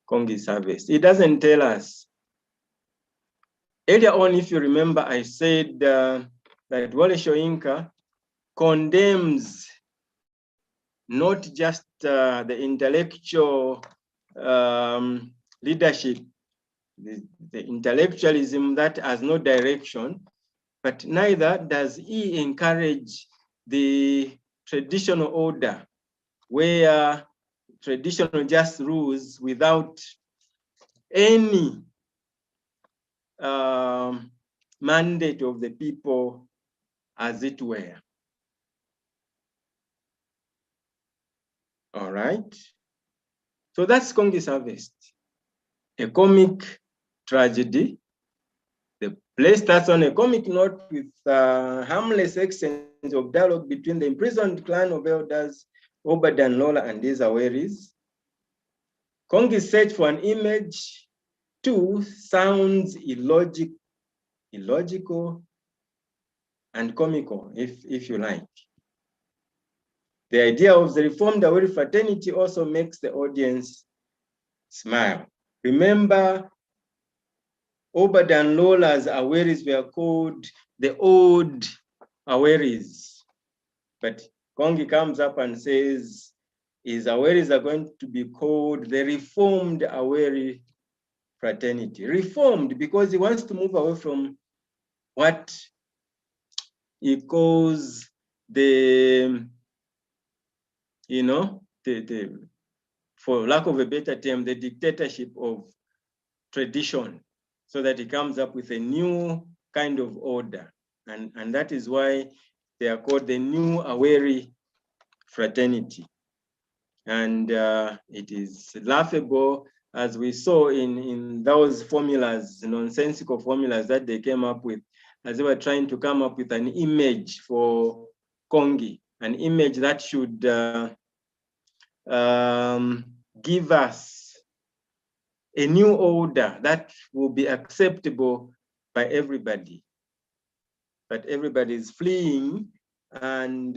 Kongis Harvest. It doesn't tell us. Earlier on, if you remember, I said that Wole Soyinka condemns not just the intellectual leadership, the intellectualism that has no direction, but neither does he encourage the traditional order where traditional just rules without any mandate of the people, as it were. All right. So that's Kongis Harvest, a comic tragedy. The play starts on a comic note with harmless exchange of dialogue between the imprisoned clan of elders, Obadan Lola and his Awaris. Kongi's search for an image, too, sounds illogical and comical, if you like. The idea of the reformed Awari Fraternity also makes the audience smile. Remember, Obadan Lola's Awaris were called the old Awaris. But Kongi comes up and says his Awaris are going to be called the reformed Awari Fraternity. Reformed because he wants to move away from what he calls the, for lack of a better term, the dictatorship of tradition, so that he comes up with a new kind of order. And that is why they are called the New Awari Fraternity. And it is laughable, as we saw in those formulas, nonsensical formulas that they came up with, as they were trying to come up with an image for Kongi, an image that should give us a new order that will be acceptable by everybody. But everybody is fleeing, and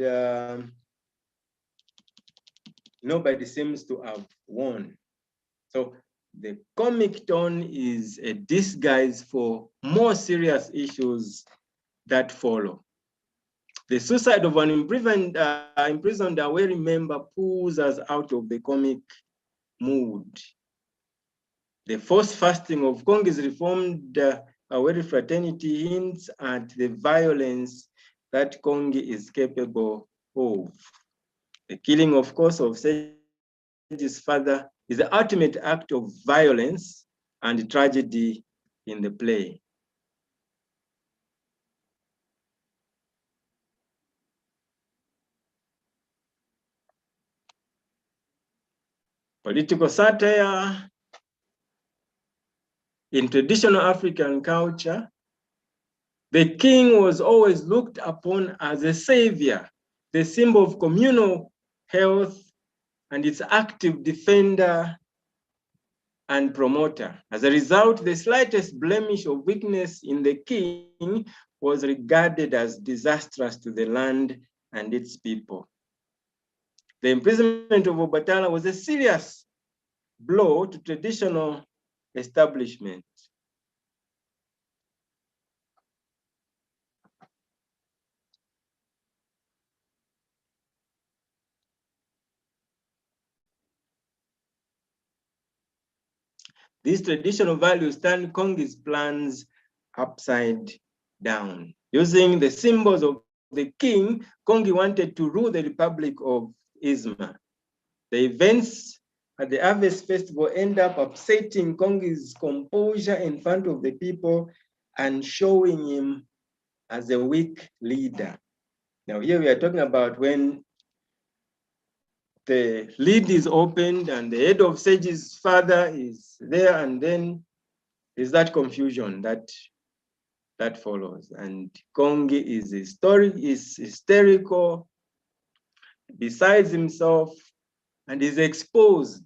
nobody seems to have won. So the comic tone is a disguise for more serious issues that follow. The suicide of an imprisoned Awari member pulls us out of the comic mood. The forced fasting of Kongi's reformed Awari Fraternity hints at the violence that Kongi is capable of. The killing, of course, of Sage's father is the ultimate act of violence and tragedy in the play. Political satire. In traditional African culture, the king was always looked upon as a savior, the symbol of communal health, and its active defender and promoter. As a result, the slightest blemish of weakness in the king was regarded as disastrous to the land and its people. The imprisonment of Obatala was a serious blow to traditional establishment. These traditional values turned Kongi's plans upside down. Using the symbols of the king, Kongi wanted to rule the Republic of Isma. The events at the Harvest Festival end up upsetting Kongi's composure in front of the people and showing him as a weak leader. Now here we are talking about when the lid is opened and the head of Sage's father is there, and then there's that confusion that follows. And Kongi is hysterical, besides himself, and is exposed,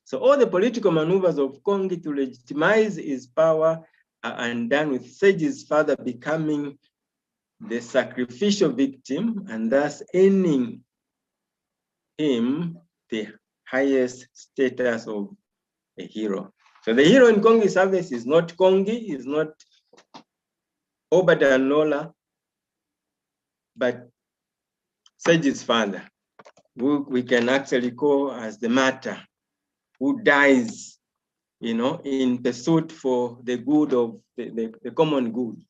So all the political maneuvers of Kongi to legitimize his power are undone, with Sage's father becoming the sacrificial victim and thus earning him the highest status of a hero. So the hero in Kongis Harvest is not Kongi, is not Obadan Lola, but sage's father, who we can actually call as the martyr, who dies, you know, in pursuit for the good of the common good.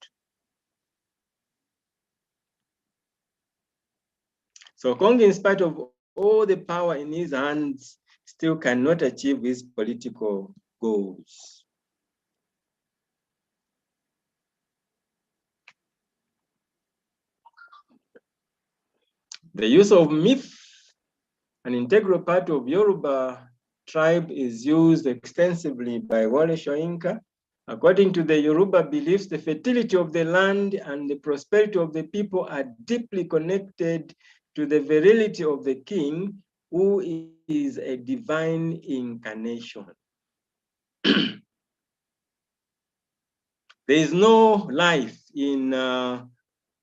So Kongee, in spite of all the power in his hands, still cannot achieve his political goals. The use of myth, an integral part of Yoruba tribe, is used extensively by Wole Soyinka. According to the Yoruba beliefs, the fertility of the land and the prosperity of the people are deeply connected to the virility of the king, who is a divine incarnation. There is no life in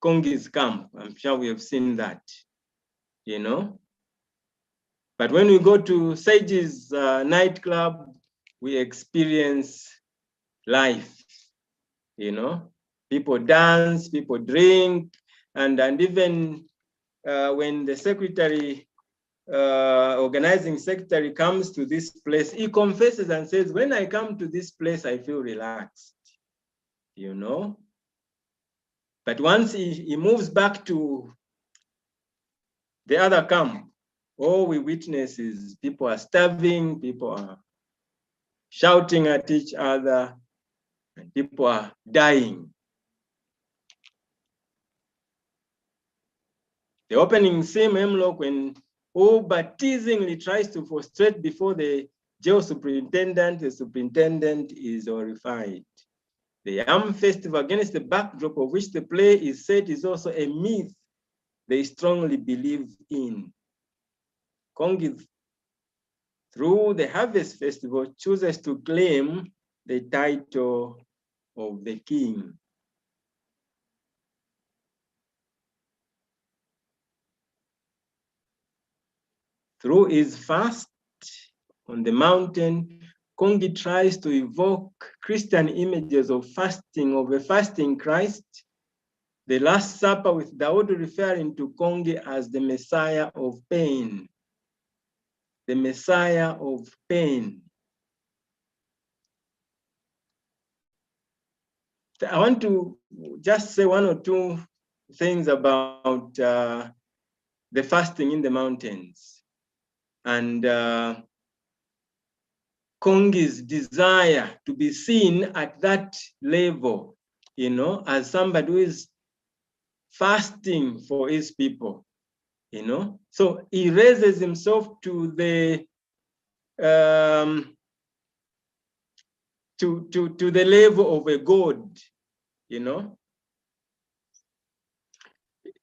Kongi's camp. I'm sure we have seen that, you know. But when we go to Sage's nightclub, we experience life, you know. People dance, people drink, and even when the secretary, organizing secretary comes to this place, he confesses and says, when I come to this place, I feel relaxed, you know. But once he moves back to the other camp, all we witness is people are starving, people are shouting at each other, and people are dying. The opening scene, Hemlock, when Oba teasingly tries to frustrate before the jail superintendent, the superintendent is horrified. The Yam Festival, against the backdrop of which the play is set, is also a myth they strongly believe in. Kongis, through the Harvest Festival, chooses to claim the title of the king. Through his fast on the mountain, Kongee tries to evoke Christian images of fasting, of a fasting Christ, the Last Supper, with Daud referring to Kongee as the Messiah of pain. The Messiah of pain. I want to just say one or two things about the fasting in the mountains and Kongi's desire to be seen at that level, you know, as somebody who is fasting for his people, you know. So he raises himself to the to the level of a god, you know.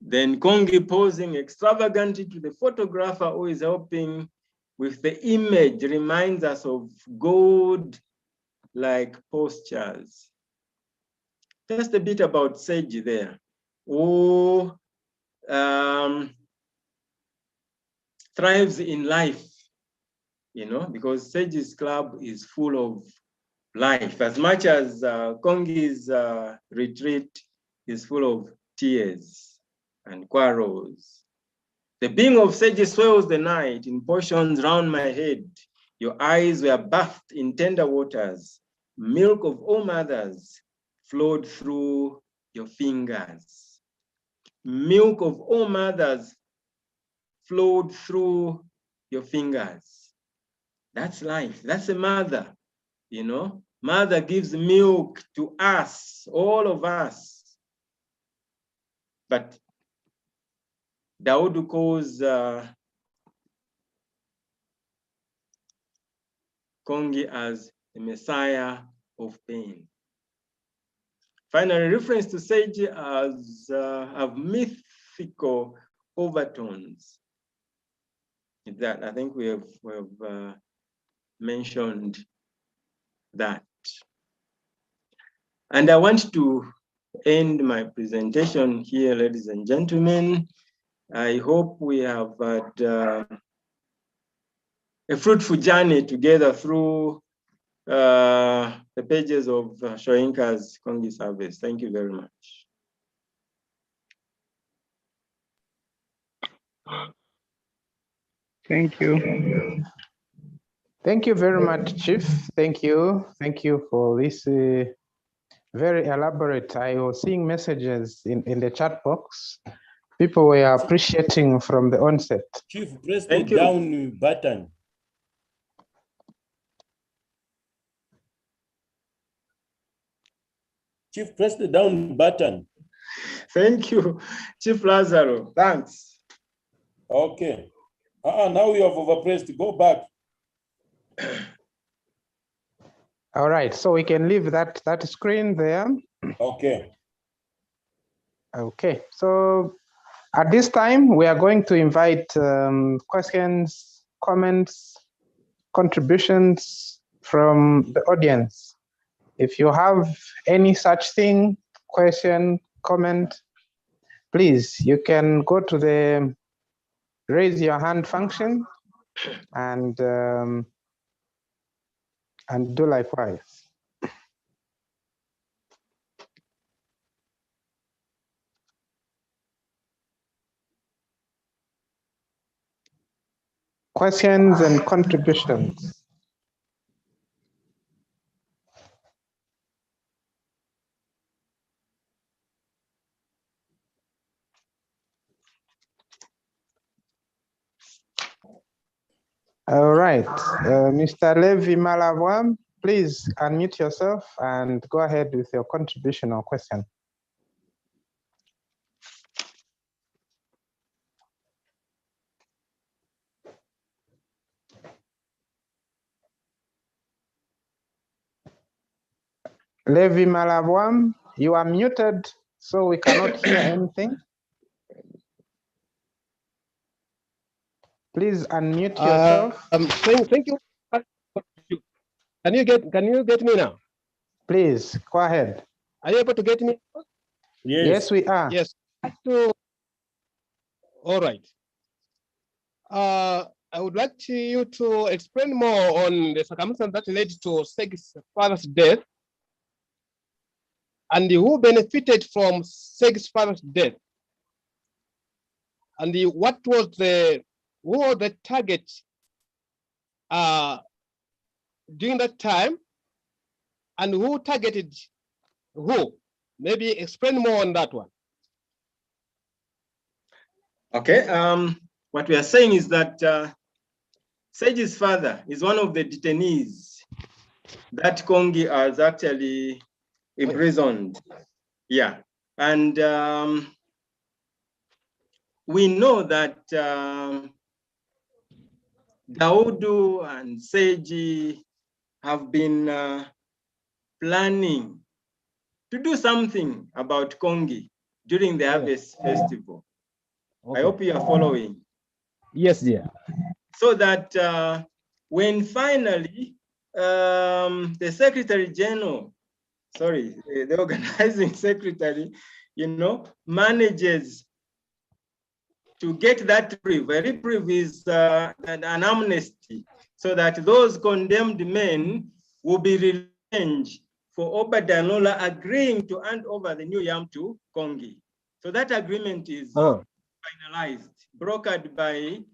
Then Kongee posing extravagantly to the photographer who is helping with the image reminds us of god-like postures. Just a bit about Sage there, who thrives in life, you know, because Sage's club is full of life, as much as Kongi's retreat is full of tears and quarrels. The being of Sage swells the night in portions round my head. Your eyes were bathed in tender waters. Milk of all mothers flowed through your fingers. Milk of all mothers flowed through your fingers. That's life. That's a mother, you know. Mother gives milk to us, all of us. But Daud calls Kongee as the Messiah of pain. Finally, reference to Sage as have mythical overtones. That I think we have mentioned that. And I want to end my presentation here, ladies and gentlemen. I hope we have had a fruitful journey together through the pages of Soyinka's Kongis Harvest. Thank you very much. Thank you. Thank you very much, Chief. Thank you. Thank you for this very elaborate. I was seeing messages in the chat box. People were appreciating from the onset. Chief, press the Thank you. down button. Chief, press the down button. Thank you, Chief Lazaro. Thanks. Okay. Now you have overpressed. Go back. All right, so we can leave that screen there. Okay. Okay, so at this time, we are going to invite questions, comments, contributions from the audience. If you have any such thing, question, comment, please, you can go to the raise your hand function and do likewise. Questions and contributions. All right, Mr. Levi Malavoie, please unmute yourself and go ahead with your contribution or question. Levi Malavoie, you are muted, so we cannot hear anything. Please unmute yourself. Thank you. Can you get me now? Please go ahead. Are you able to get me? Yes. Yes, we are. Yes. All right. I would like you to explain more on the circumstance that led to Seg's father's death and who benefited from Seg's father's death, and who was the target during that time, and who targeted who? Maybe explain more on that one. Okay. What we are saying is that Sage's father is one of the detainees that Kongi has actually imprisoned. Yeah. And we know that Daudu and Seiji have been planning to do something about Kongi during the Harvest Festival. Okay. I hope you are following. Yes, dear. So that when finally the Secretary General, the organizing secretary, manages to get that reprieve. A reprieve is an amnesty, so that those condemned men will be revenged for Obadanola agreeing to hand over the new yam to Kongi. So that agreement is finalized, brokered by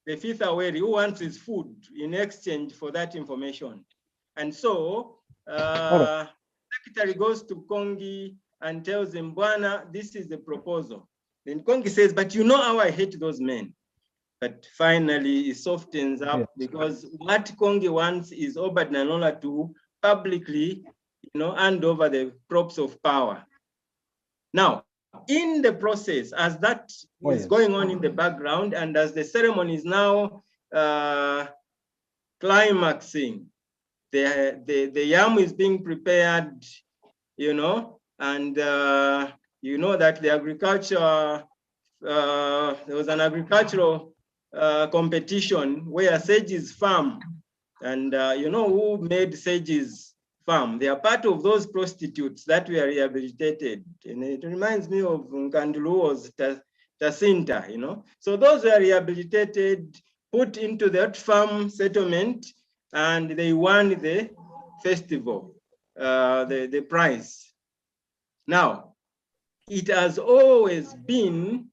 the fifth Awari, who wants his food in exchange for that information. And so secretary goes to Kongi and tells him, Bwana, this is the proposal. Then Kongi says, but you know how I hate those men. But finally he softens up, because what Kongi wants is Obadanola to publicly hand over the props of power. Now, in the process, as that is going on in the background, and as the ceremony is now climaxing, the yam is being prepared, and that the agriculture, there was an agricultural competition where Sage's farm, and who made Sage's farm? They are part of those prostitutes that were rehabilitated. And it reminds me of Nkanduluo's Tacinta, So those were rehabilitated, put into that farm settlement, and they won the festival, the prize. Now, it has always been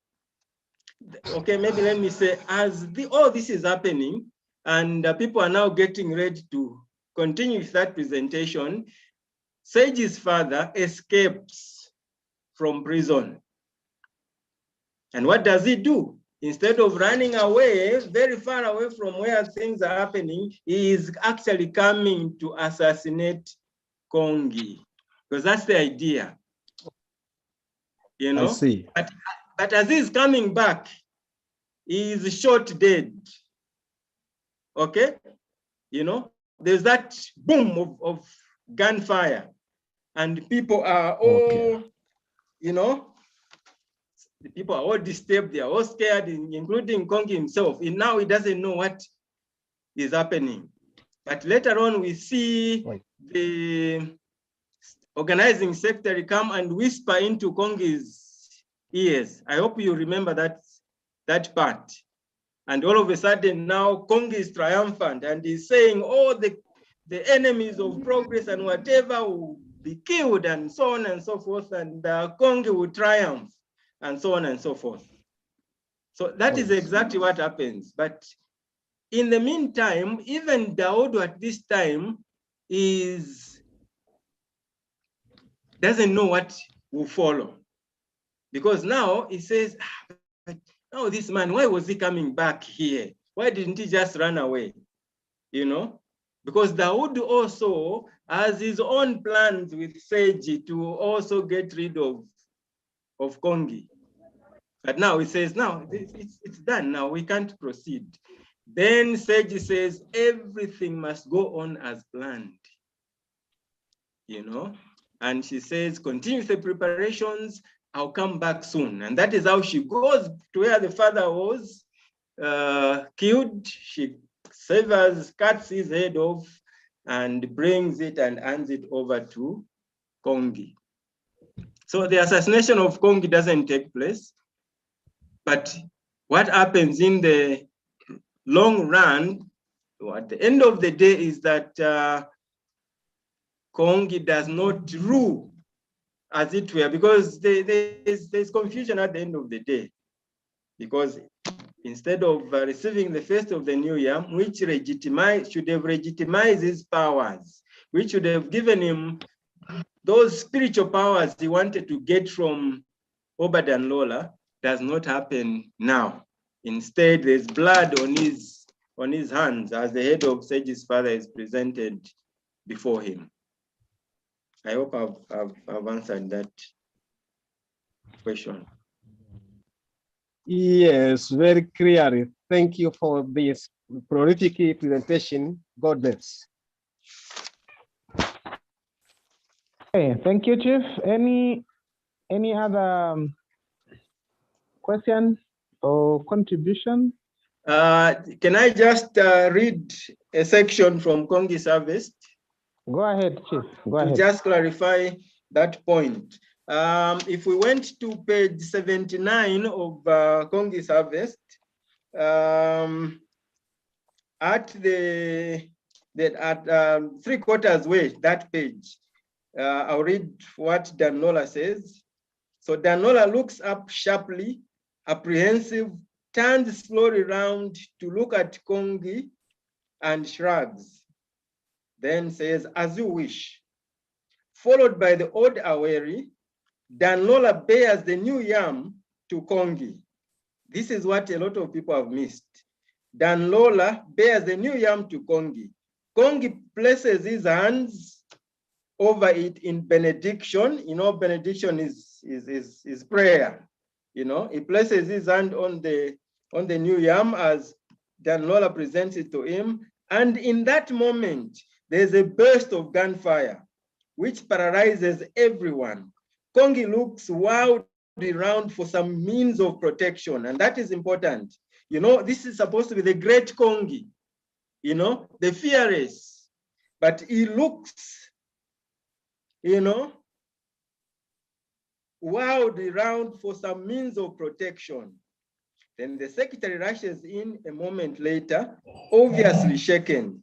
okay, maybe let me say, as all this is happening, and people are now getting ready to continue with that presentation, Sage's father escapes from prison. And what does he do? Instead of running away, very far away from where things are happening, he is actually coming to assassinate Kongee, because that's the idea. You know, I see. But as he's coming back, he is shot dead. Okay, you know, there's that boom of gunfire, and people are all, you know, the people are all disturbed, they are all scared, including Kongi himself. And now he doesn't know what is happening. But later on, we see the organizing secretary come and whisper into Kongi's ears. I hope you remember that part. And all of a sudden now Kongi is triumphant and he's saying all the enemies of progress and whatever will be killed and so on and so forth, and Kongi will triumph and so on and so forth. So that is exactly what happens. But in the meantime, even Daoud at this time doesn't know what will follow. Because now he says, oh, this man, why was he coming back here? Why didn't he just run away? You know, because Daoud also has his own plans with Seji to also get rid of Kongi. But now he says, now it's done. Now we can't proceed. Then Seji says, everything must go on as planned. You know, and she says, continue the preparations. I'll come back soon. And that is how she goes to where the father was killed. She severs, cuts his head off, and brings it and hands it over to Kongi. So the assassination of Kongi doesn't take place. But what happens in the long run, at the end of the day, is that Kongi does not rule, as it were, because there's confusion at the end of the day. Because instead of receiving the first of the new year, which should have legitimized his powers, which should have given him those spiritual powers he wanted to get from Obad and Lola, does not happen now. Instead, there's blood on his hands as the head of Sage's father is presented before him. I hope I've answered that question. Yes, very clearly. Thank you for this prolific presentation. God bless. Okay, thank you, Chief. Any other question or contribution? Can I just read a section from Kongis Harvest? Go ahead, Chief. Go ahead. To just clarify that point. If we went to page 79 of Kongis Harvest, at 3/4 way, that page, I'll read what Danola says. So Danola looks up sharply, apprehensive, turns slowly round to look at Kongi and shrugs. Then says, as you wish. Followed by the old Awari, Danola bears the new yam to Kongi. This is what a lot of people have missed. Danola bears the new yam to Kongi. Kongi places his hands over it in benediction. You know, benediction is prayer. You know, he places his hand on the new yam as Danola presents it to him. And in that moment, there's a burst of gunfire, which paralyzes everyone. Kongi looks wildly around for some means of protection, and that is important. You know, this is supposed to be the great Kongi, you know, the fearless, but he looks, you know, wildly around for some means of protection. Then the secretary rushes in a moment later, obviously shaken,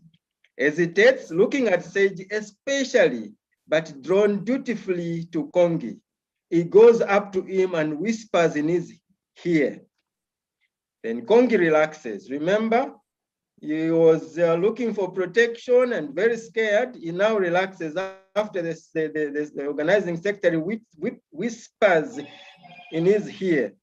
hesitates, looking at Sage especially, but drawn dutifully to Kongi. He goes up to him and whispers in his ear, Then Kongi relaxes. Remember, he was looking for protection and very scared. He now relaxes after the organizing secretary whispers in his ear.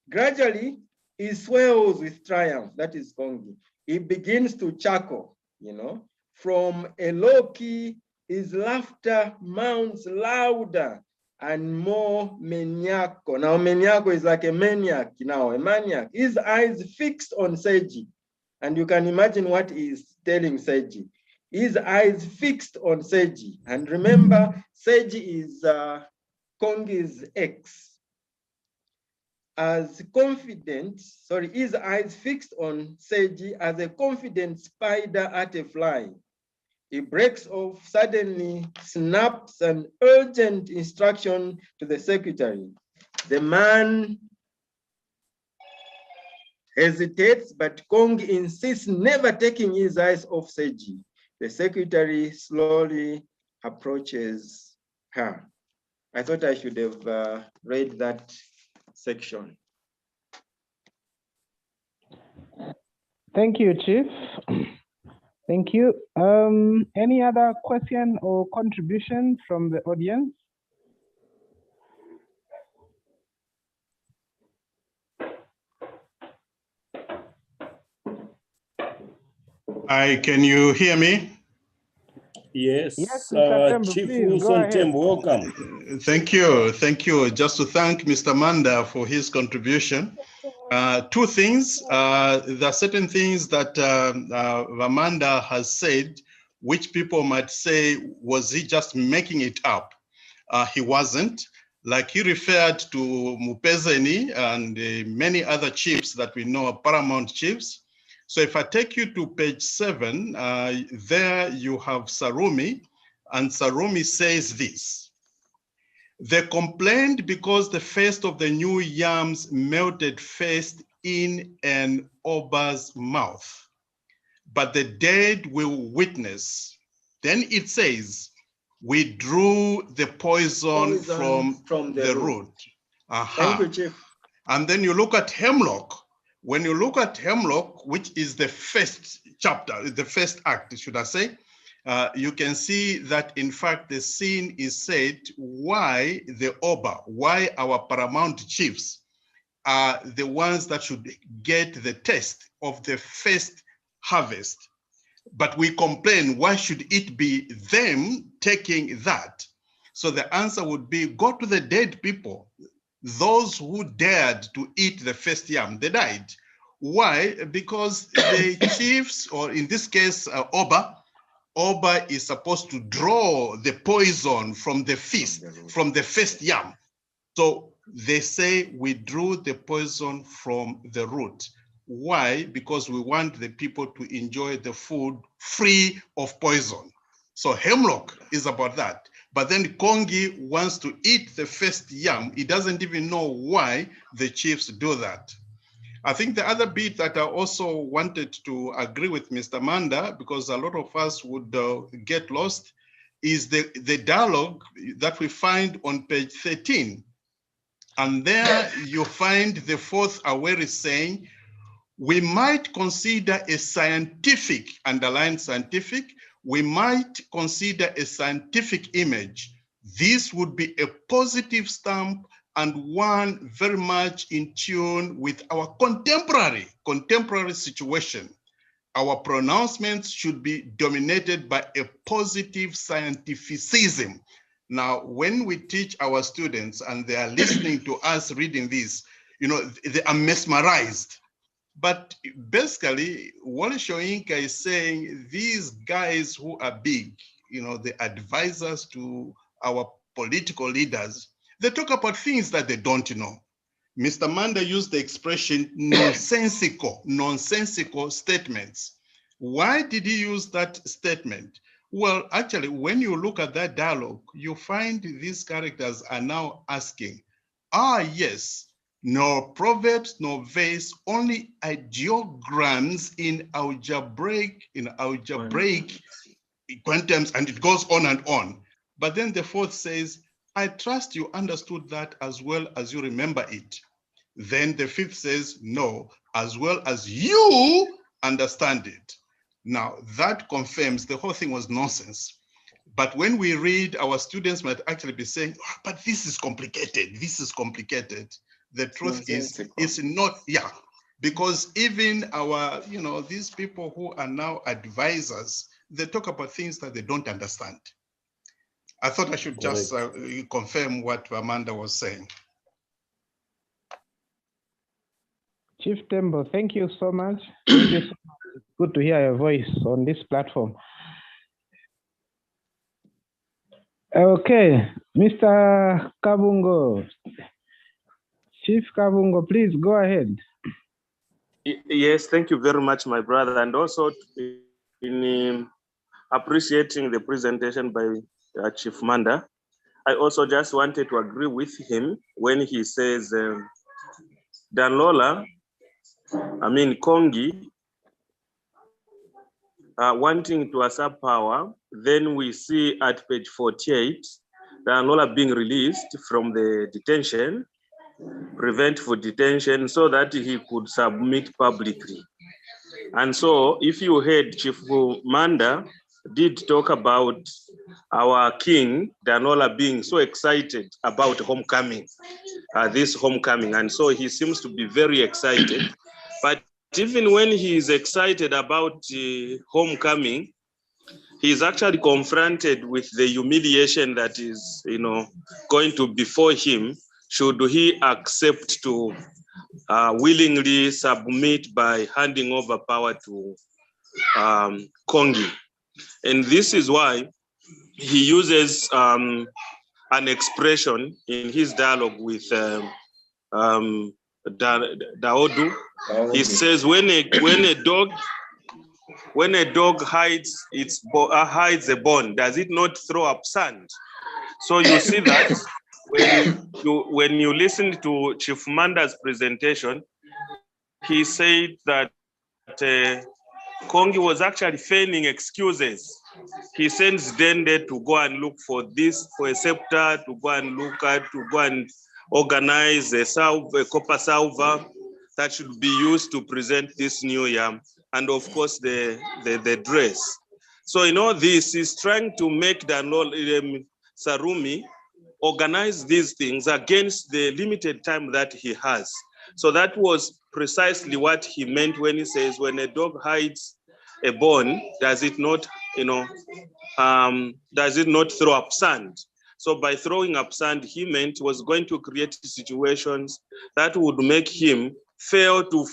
Gradually, he swells with triumph. That is Kongi. He begins to chuckle, you know. From a low key, his laughter mounts louder and more maniacal. Now, maniacal is like a maniac now, a maniac. His eyes fixed on Seiji. And you can imagine what he's telling Seiji. His eyes fixed on Seiji. And remember, Seiji is Kongi's ex. As confident, sorry, his eyes fixed on Seiji as a confident spider at a fly. He breaks off, suddenly snaps an urgent instruction to the secretary. The man hesitates, but Kongi insists, never taking his eyes off Seiji. The secretary slowly approaches her. I thought I should have read that section. Thank you, Chief. Thank you. Any other question or contribution from the audience? Can you hear me? Yes, Yes, Mr. Tembo, Chief please, Wilson go ahead. Tembo, welcome. Thank you. Thank you. Just to thank Mr. Manda for his contribution. Two things. There are certain things that Manda has said, which people might say, was he just making it up? He wasn't. Like he referred to Mupezeni and many other chiefs that we know are paramount chiefs. So if I take you to page 7, there you have Sarumi, and Sarumi says this: they complained because the first of the new yams melted first in an Oba's mouth, but the dead will witness. Then it says, we drew the poison from the root. Thank you, Chief. And then you look at hemlock. When you look at hemlock, which is the first chapter, the first act, should I say, you can see that in fact the scene is set why the Oba, why our paramount chiefs are the ones that should get the taste of the first harvest. But we complain, why should it be them taking that? So the answer would be, go to the dead people. Those who dared to eat the first yam, they died. Why? Because the chiefs, or in this case, Oba is supposed to draw the poison from the feast, from the first yam. So they say we drew the poison from the root. Why? Because we want the people to enjoy the food free of poison. So hemlock is about that. But then Kongi wants to eat the first yam. He doesn't even know why the chiefs do that. I think the other bit that I also wanted to agree with Mr. Manda, because a lot of us would get lost, is the dialogue that we find on page 13. And there you find the fourth Awari saying, we might consider a scientific, underline scientific, we might consider a scientific image. This would be a positive stamp and one very much in tune with our contemporary situation. Our pronouncements should be dominated by a positive scientificism. Now, when we teach our students and they are listening to us reading this, you know, they are mesmerized. But basically, Wole Soyinka is saying these guys who are big, you know, the advisors to our political leaders, they talk about things that they don't know. Mr. Manda used the expression nonsensical statements. Why did he use that statement? Well, actually, when you look at that dialogue, you find these characters are now asking, yes, nor proverbs nor verse, only ideograms in algebraic quantums, and it goes on and on. But then the fourth says, I trust you understood that as well as you remember it. Then the fifth says, no, as well as you understand it. Now, that confirms the whole thing was nonsense. But when we read, our students might actually be saying, oh, but this is complicated. This is complicated. The truth is, it's not, yeah. Because even our, these people who are now advisors, they talk about things that they don't understand. I thought I should just confirm what Amanda was saying. Chief Tembo, thank you so much. Thank you so much. It's good to hear your voice on this platform. Okay, Mr. Kabungo. Chief Kabungo, please go ahead. Yes, thank you very much, my brother. And also in appreciating the presentation by Chief Manda, I also just wanted to agree with him when he says, Danlola, Kongi, wanting to usurp power. Then we see at page 48, Danlola being released from the detention, preventful detention, so that he could submit publicly. And so if you heard Chief Manda did talk about our king, Danola, being so excited about homecoming, this homecoming. And so he seems to be very excited. But even when he is excited about homecoming, he's actually confronted with the humiliation that is, going to befall him should he accept to willingly submit by handing over power to Kongi. And this is why he uses an expression in his dialogue with Daodu. He says, when a dog hides a bone, does it not throw up sand? So you see that when you listen to Chief Manda's presentation, he said that Kongi was actually feigning excuses. He sends Dende to go and look for a scepter, to go and organize a copper salver that should be used to present this new yam, and of course the dress. So in all this, he's trying to make Sarumi organize these things against the limited time that he has. So that was precisely what he meant when he says, when a dog hides a bone, does it not throw up sand? So by throwing up sand, he meant was going to create situations that would make him fail to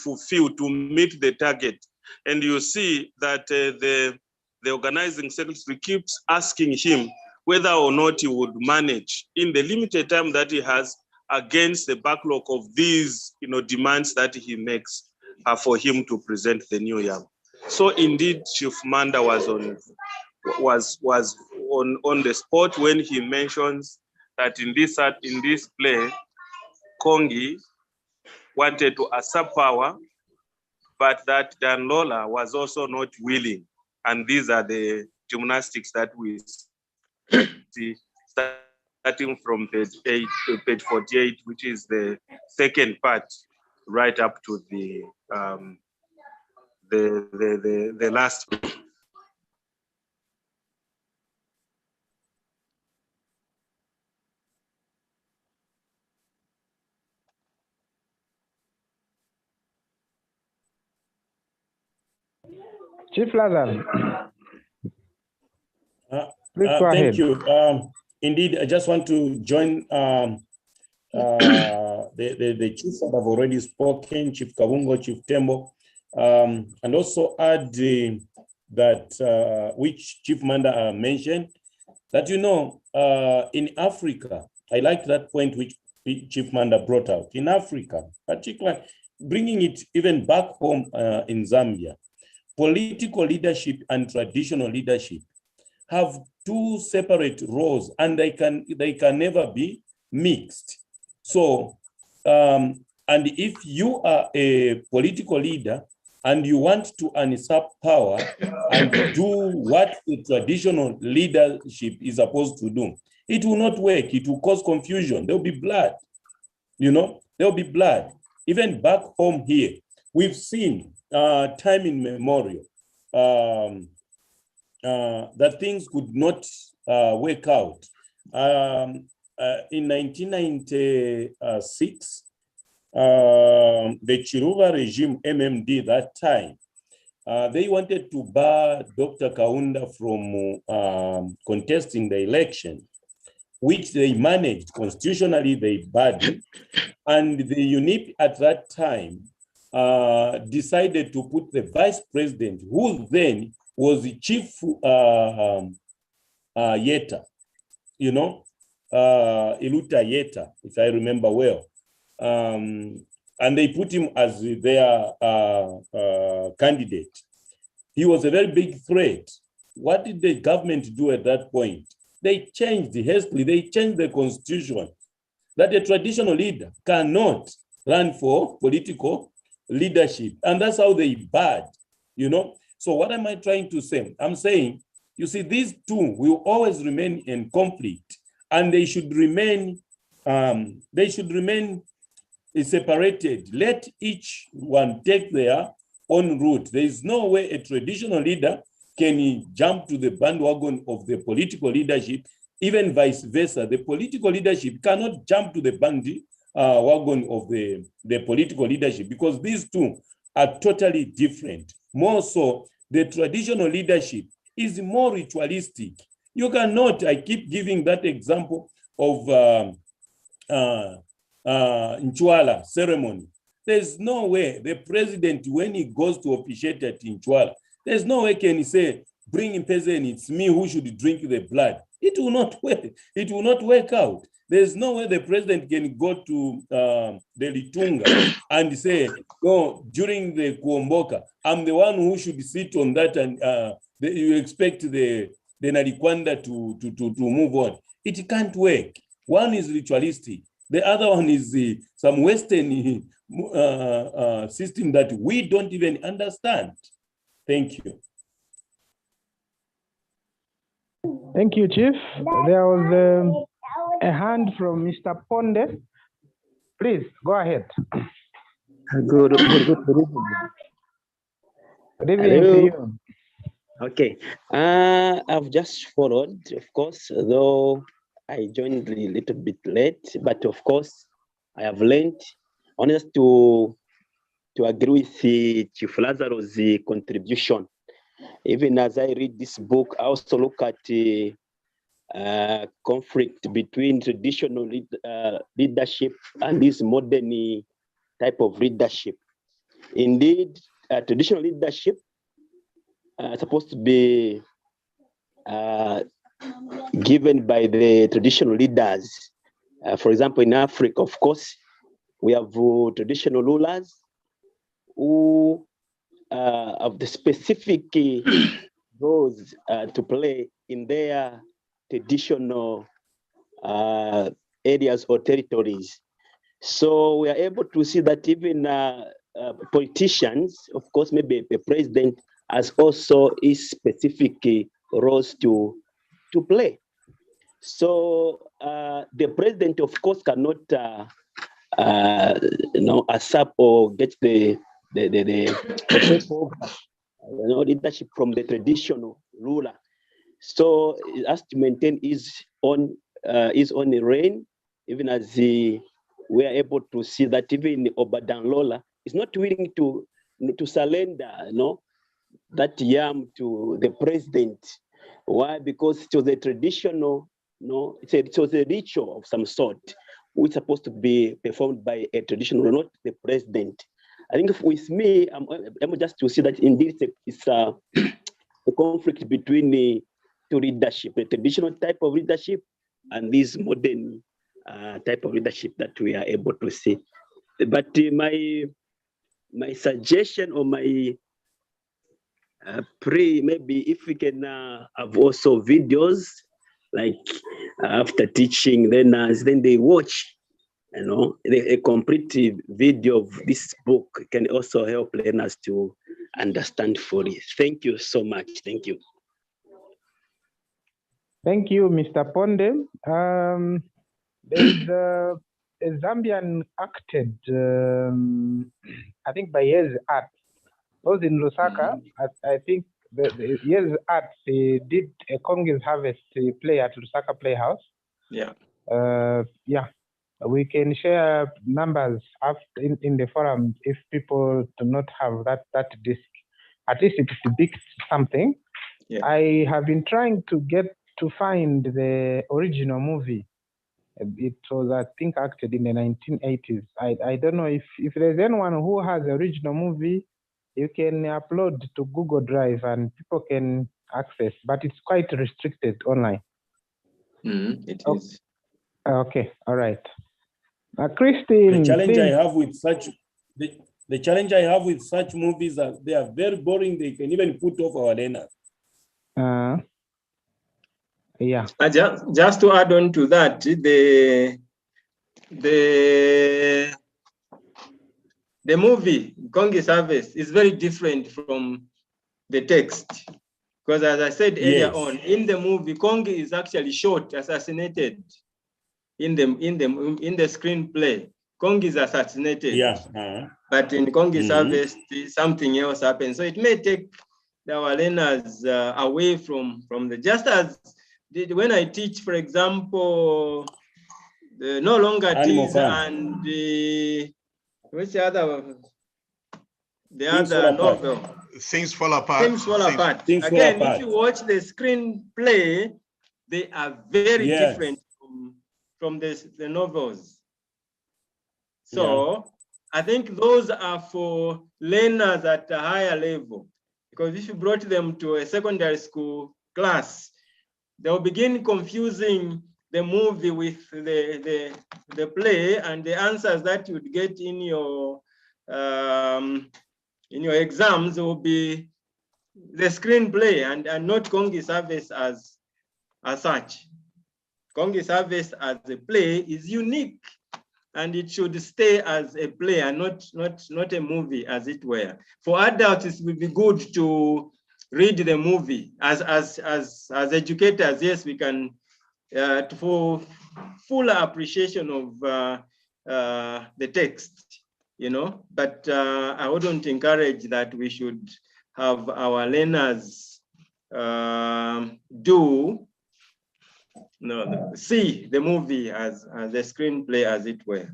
meet the target. And you see that the organizing secretary keeps asking him whether or not he would manage in the limited time that he has against the backlog of these demands that he makes for him to present the new yam. So indeed, Chief Manda was on the spot when he mentions that in this play, Kongi wanted to usurp power, but that Danlola was also not willing. And these are the gymnastics that we see starting from page 48, which is the second part, right up to the last. Chief Lazar, please go ahead. Thank you. Indeed, I just want to join the chiefs that have already spoken, Chief Kabungo, Chief Tembo, and also add that which Chief Manda mentioned, that in Africa, I like that point which Chief Manda brought out. In Africa, particularly bringing it even back home in Zambia, political leadership and traditional leadership have two separate roles, and they can never be mixed. So, and if you are a political leader and you want to usurp power and do what the traditional leadership is supposed to do, it will not work. It will cause confusion. There will be blood. There will be blood. even back home here, we've seen time immemorial that things could not work out. In 1996, the Chiluba regime, MMD, that time, they wanted to bar Dr. Kaunda from contesting the election, which they managed constitutionally, they barred him. And the UNIP at that time decided to put the vice president, who then was the chief Yeta, you know, Iluta Yeta, if I remember well. And they put him as their candidate. He was a very big threat. What did the government do at that point? They changed hastily, they changed the constitution that a traditional leader cannot run for political leadership. And that's how they barred, you know. So what am I trying to say? I'm saying, you see, these two will always remain in conflict, and they should remain separated. Let each one take their own route. There is no way a traditional leader can jump to the bandwagon of the political leadership, even vice versa. The political leadership cannot jump to the bandwagon of the political leadership, because these two are totally different. More so, the traditional leadership is more ritualistic. You cannot, I keep giving that example of Nchwala ceremony. There's no way the president, when he goes to officiate at Nchwala, there's no way can he say, bring in peasant, it's me who should drink the blood. It will not work. It will not work out. There's no way the president can go to the Litunga and say, no, during the Kuomboka, I'm the one who should sit on that, and you expect the Nalikwanda to move on. It can't work. One is ritualistic. The other one is some Western system that we don't even understand. Thank you. Thank you, Chief. There was a hand from Mr. Ponde. Please, go ahead. Good evening. Good evening to you. Okay. I've just followed, of course, though I joined a little bit late, but of course, I have learned, honest, to agree with Chief Lazaro's contribution. Even as I read this book, I also look at the conflict between traditional leadership and this modern type of leadership. Indeed, traditional leadership is supposed to be given by the traditional leaders. For example, in Africa, of course, we have traditional rulers who have the specific roles to play in their traditional areas or territories. So we are able to see that even politicians, of course, maybe a president has also his specific roles to play. So the president, of course, cannot accept or get the leadership from the traditional ruler. So it has to maintain his own reign, even as we are able to see that even Obadanlola is not willing to surrender, that yam to the president. Why? Because it was a traditional, it was a ritual of some sort, which is supposed to be performed by a traditional, not the president. I think with me, I'm just to see that indeed it's a conflict between the two leadership, the traditional type of leadership and this modern type of leadership that we are able to see. But my suggestion or my maybe if we can have also videos, like after teaching, then they watch, a complete video of this book can also help learners to understand fully. Thank you so much. Thank you. Thank you, Mr. Ponde. There's a a Zambian acted, I think by Yes Art. Those in Lusaka, I think the Yes Art did a Kongis Harvest play at Lusaka Playhouse. Yeah. Yeah, we can share numbers in the forum if people do not have that disc. At least it depicts something. Yeah. I have been trying to find the original movie. It was, I think, acted in the 1980s. I don't know if there's anyone who has the original movie, you can upload to Google Drive and people can access, but it's quite restricted online. It is. Okay, all right. Christine, the challenge please. I have with such the challenge I have with such movies are they are very boring. They can even put off our learners. Yeah. Just to add on to that, the movie Kongis Harvest is very different from the text, because as I said earlier on, in the movie, Kongi is actually shot, assassinated. In the screenplay, Kongi is assassinated. Yeah. But in Kongis Harvest, something else happens. So it may take our learners away from the, just as when I teach, for example, the No Longer Tease and what's the other novel? Things Fall Apart. Things Fall Apart. Things Fall Again, Apart. if you watch the screenplay, they are very different from the novels. So I think those are for learners at a higher level, because if you brought them to a secondary school class, they'll begin confusing the movie with the play, and the answers that you'd get in your exams will be the screenplay and not Kongis Harvest as such. Kongis Harvest as a play is unique, and it should stay as a play and not a movie, as it were. For adults, it would be good to read the movie. As educators, yes, we can for full appreciation of the text, But I wouldn't encourage that we should have our learners see the movie as a screenplay, as it were.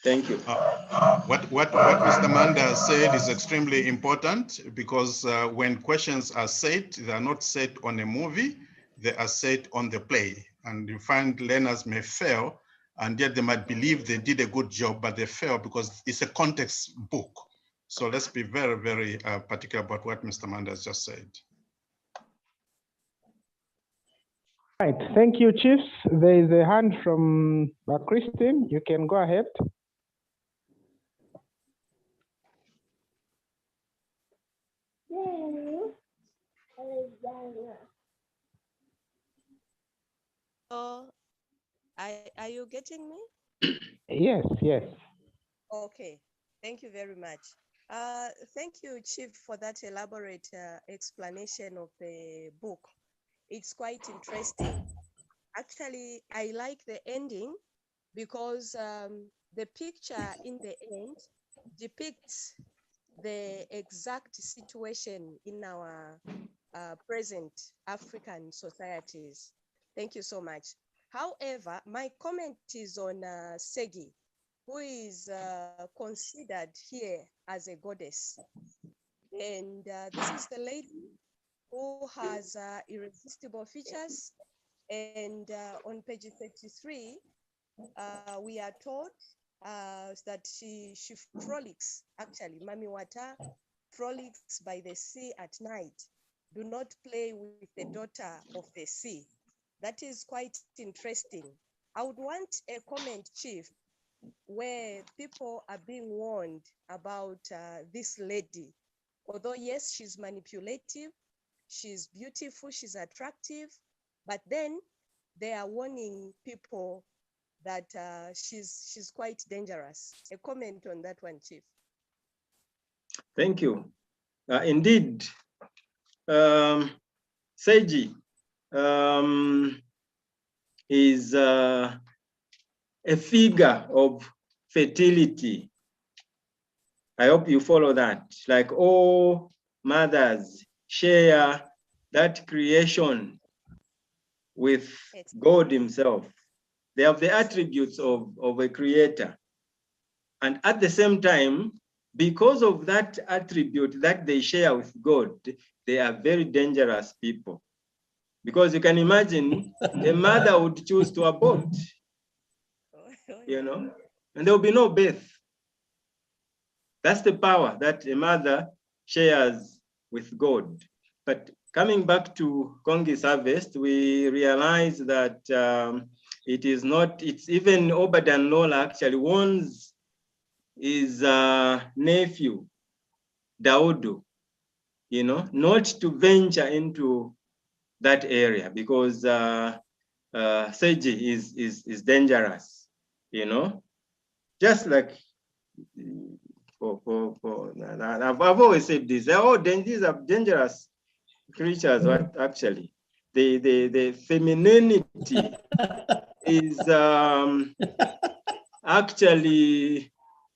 Thank you. What Mr. Manda said is extremely important, because when questions are set, they are not set on a movie, they are set on the play. And you find learners may fail, and yet they might believe they did a good job, but they fail because it's a context book. So let's be very, very particular about what Mr. Manda has just said. Right, thank you, Chiefs. There is a hand from Christine. You can go ahead. So, are you getting me? Yes. Okay, thank you very much. Thank you, Chief, for that elaborate explanation of the book. It's quite interesting. Actually, I like the ending because the picture in the end depicts the exact situation in our present African societies. Thank you so much. However, my comment is on Segi, who is considered here as a goddess. And this is the lady who has irresistible features. And on page 33, we are taught that she frolics, actually, Mami Wata frolics by the sea at night. Do not play with the daughter of the sea. That is quite interesting. I would want a comment, Chief, where people are being warned about this lady. Although, yes, she's manipulative, she's beautiful, she's attractive, but then they are warning people that she's quite dangerous. A comment on that one, Chief. Thank you. Indeed, Seiji is a figure of fertility. I hope you follow that. Like all mothers share that creation with God himself. They have the attributes of a creator. And at the same time, because of that attribute that they share with God, they are very dangerous people. Because you can imagine a mother would choose to abort, you know, and there will be no birth. That's the power that a mother shares with God. But coming back to Kongis Harvest, we realize that it is not, it's even Obadan Lola actually warns his nephew, Daudu, you know, not to venture into that area because Seji is dangerous, you know, just like I've always said this. These are dangerous creatures. What actually, the femininity is actually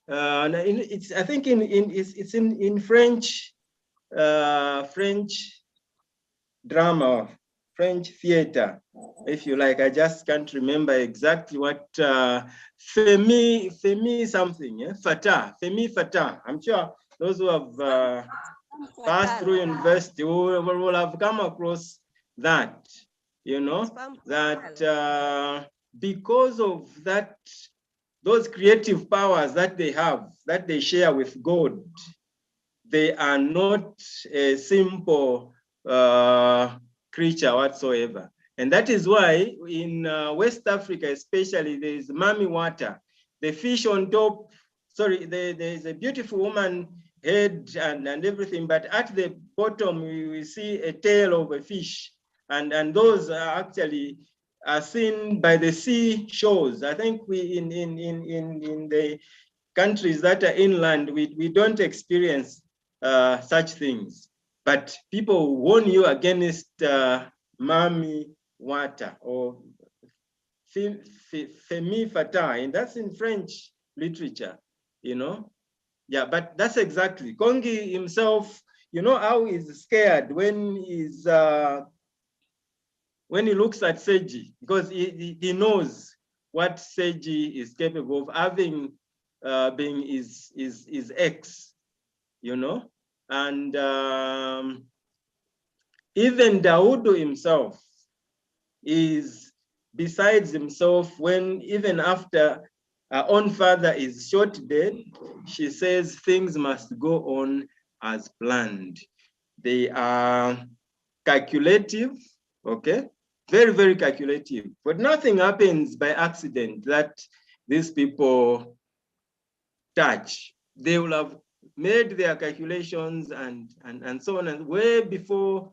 it's I think it's in French French drama, French theater, if you like. I just can't remember exactly what Femi something, yeah? Femi Fatah. I'm sure those who have passed through university will have come across that, you know, that because of that, those creative powers that they have, that they share with God, they are not a simple creature whatsoever. And that is why in West Africa, especially, there is mami water, the fish on top. Sorry, there is a beautiful woman head and everything, but at the bottom we see a tail of a fish, and those are actually seen by the sea shores. I think we in the countries that are inland, we don't experience such things, but people warn you against mami water or femi fatale, and that's in French literature, you know. Yeah, but that's exactly Kongi himself. You know how he's scared when he's when he looks at Seji, because he knows what Seji is capable of, having being his ex, you know. And even Daudu himself is besides himself when, even after her own father is shot dead, she says things must go on as planned. They are calculative, okay? Very, very calculative. But nothing happens by accident that these people touch. They will have made their calculations and so on, and way before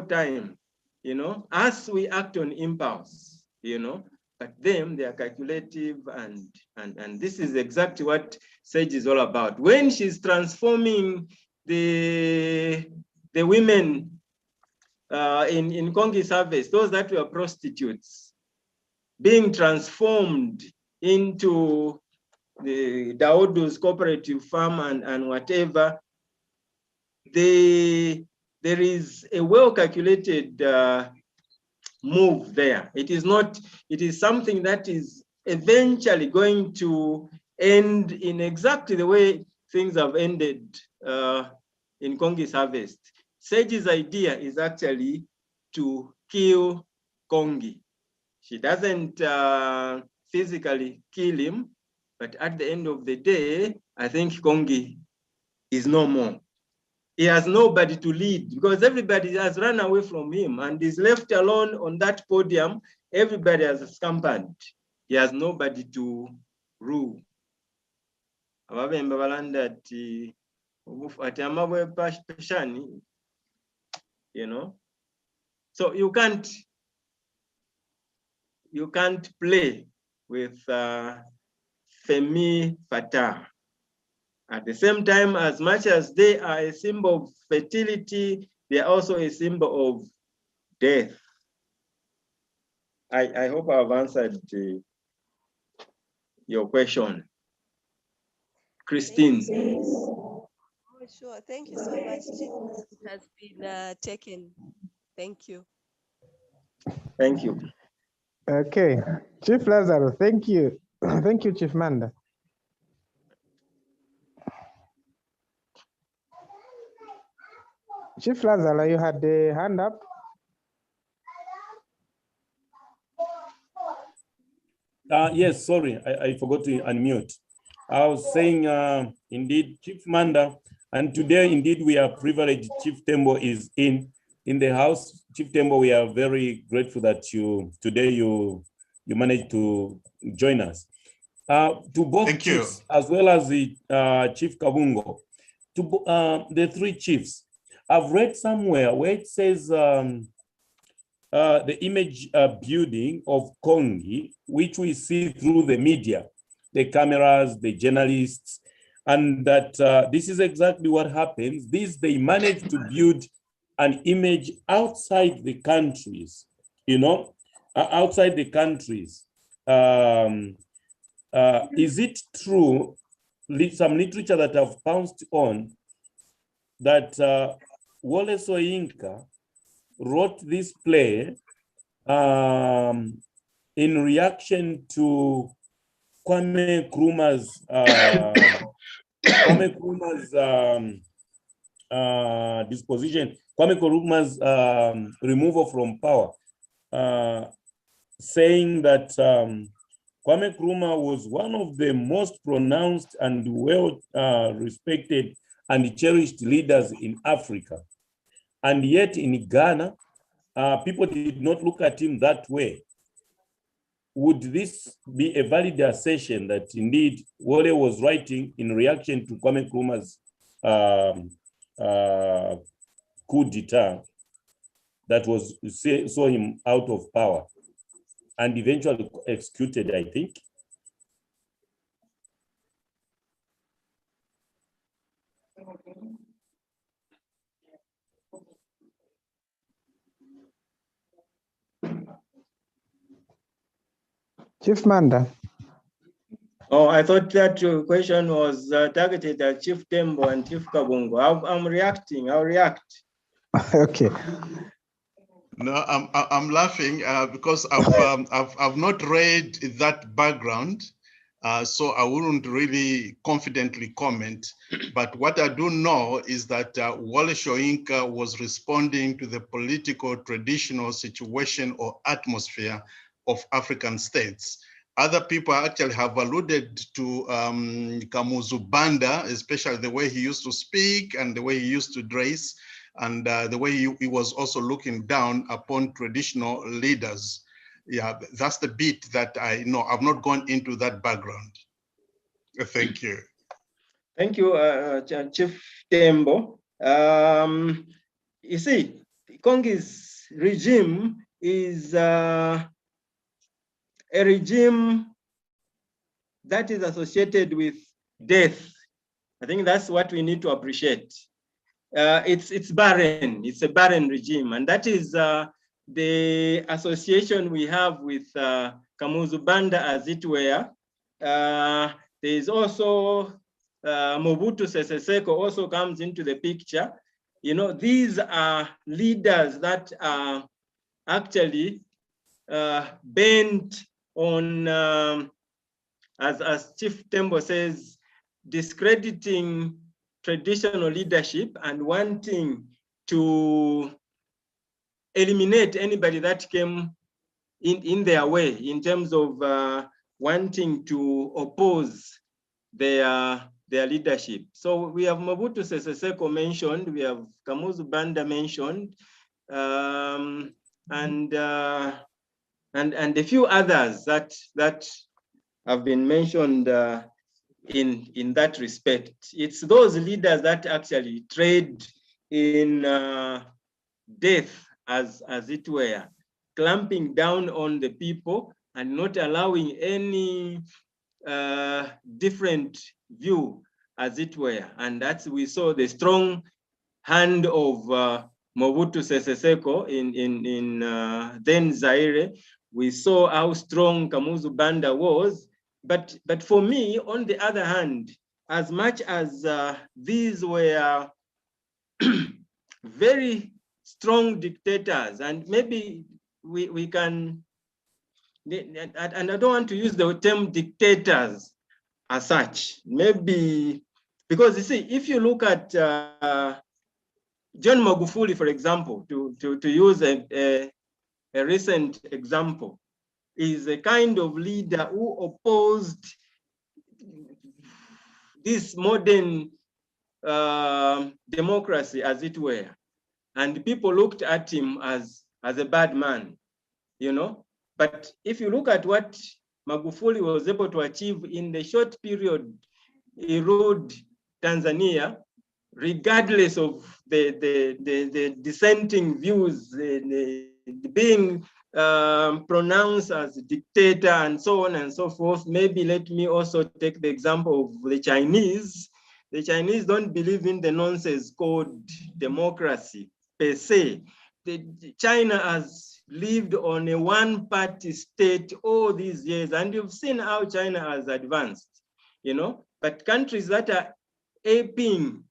time, you know. As we act on impulse, you know, but them, they are calculative, and this is exactly what Sage is all about. When she's transforming the women in Kongis Harvest, those that were prostitutes, being transformed into the Daudu's cooperative farm and whatever, there is a well-calculated move there. It is not, it is something that is eventually going to end in exactly the way things have ended in Kongis Harvest. Sage's idea is actually to kill Kongi. She doesn't physically kill him, but at the end of the day, I think Kongi is no more. He has nobody to lead because everybody has run away from him and is left alone on that podium. Everybody has scampered. He has nobody to rule. You know, so you can't play with Femi Fatale. At the same time, as much as they are a symbol of fertility, they are also a symbol of death. I hope I've answered your question. Christine. Oh, sure. Thank you so much, Chief. It has been taken. Thank you. Thank you. Okay, Chief Lazaro, thank you. Thank you, Chief Manda. Chief Lazaro, you had the hand up. Yes, sorry, I forgot to unmute. I was saying, indeed, Chief Manda, and today, indeed, we are privileged. Chief Tembo is in the house. Chief Tembo, we are very grateful that today you managed to join us. To both Thank chiefs, you. as well as the Chief Kabungo, to the three chiefs, I've read somewhere where it says the image building of Kongi, which we see through the media, the cameras, the journalists, and that this is exactly what happens. They manage to build an image outside the countries, outside the countries. Is it true, some literature that I've pounced on, that Wole Soyinka wrote this play in reaction to Kwame Nkrumah's disposition, Kwame Nkrumah's removal from power, saying that Kwame Nkrumah was one of the most pronounced and well respected and cherished leaders in Africa. And yet in Ghana, people did not look at him that way. Would this be a valid assertion that indeed Wole was writing in reaction to Kwame Nkrumah's coup d'etat that saw him out of power and eventually executed, I think? Chief Manda. Oh, I thought that your question was targeted at Chief Tembo and Chief Kabungo. I'm reacting. I'll react. Okay. No, I'm laughing because I've not read that background, so I wouldn't really confidently comment. But what I do know is that Wole Soyinka was responding to the political traditional situation or atmosphere of African states. Other people actually have alluded to Kamuzu Banda, especially the way he used to speak and the way he used to dress, and the way he was also looking down upon traditional leaders. Yeah, that's the bit that I know. I've not gone into that background. Thank you. Thank you, Chief Tembo. You see, Kongi's regime is a regime that is associated with death. I think that's what we need to appreciate. It's barren. It's a barren regime, and that is the association we have with Kamuzu Banda, as it were. There is also Mobutu Sese Seko also comes into the picture. You know, these are leaders that are actually bent on, as Chief Tembo says, discrediting traditional leadership and wanting to eliminate anybody that came in their way in terms of wanting to oppose their leadership. So we have Mobutu Sese Seko mentioned, we have Kamuzu Banda mentioned, and a few others that have been mentioned in that respect. It's those leaders that actually trade in death, as it were, clamping down on the people and not allowing any different view, as it were. And that's, we saw the strong hand of Mobutu Sese Seko in then Zaire. We saw how strong Kamuzu Banda was But for me, on the other hand, as much as these were very strong dictators, and maybe we can, and I don't want to use the term dictators as such, maybe, because you see, if you look at John Magufuli, for example, to use a recent example, is a kind of leader who opposed this modern democracy, as it were. And people looked at him as a bad man, you know. But if you look at what Magufuli was able to achieve in the short period he ruled Tanzania, regardless of the dissenting views, being pronounced as a dictator and so on and so forth. Maybe let me also take the example of the Chinese. The Chinese don't believe in the nonsense called democracy per se. China has lived on a one-party state all these years, and you've seen how China has advanced, you know. But countries that are aping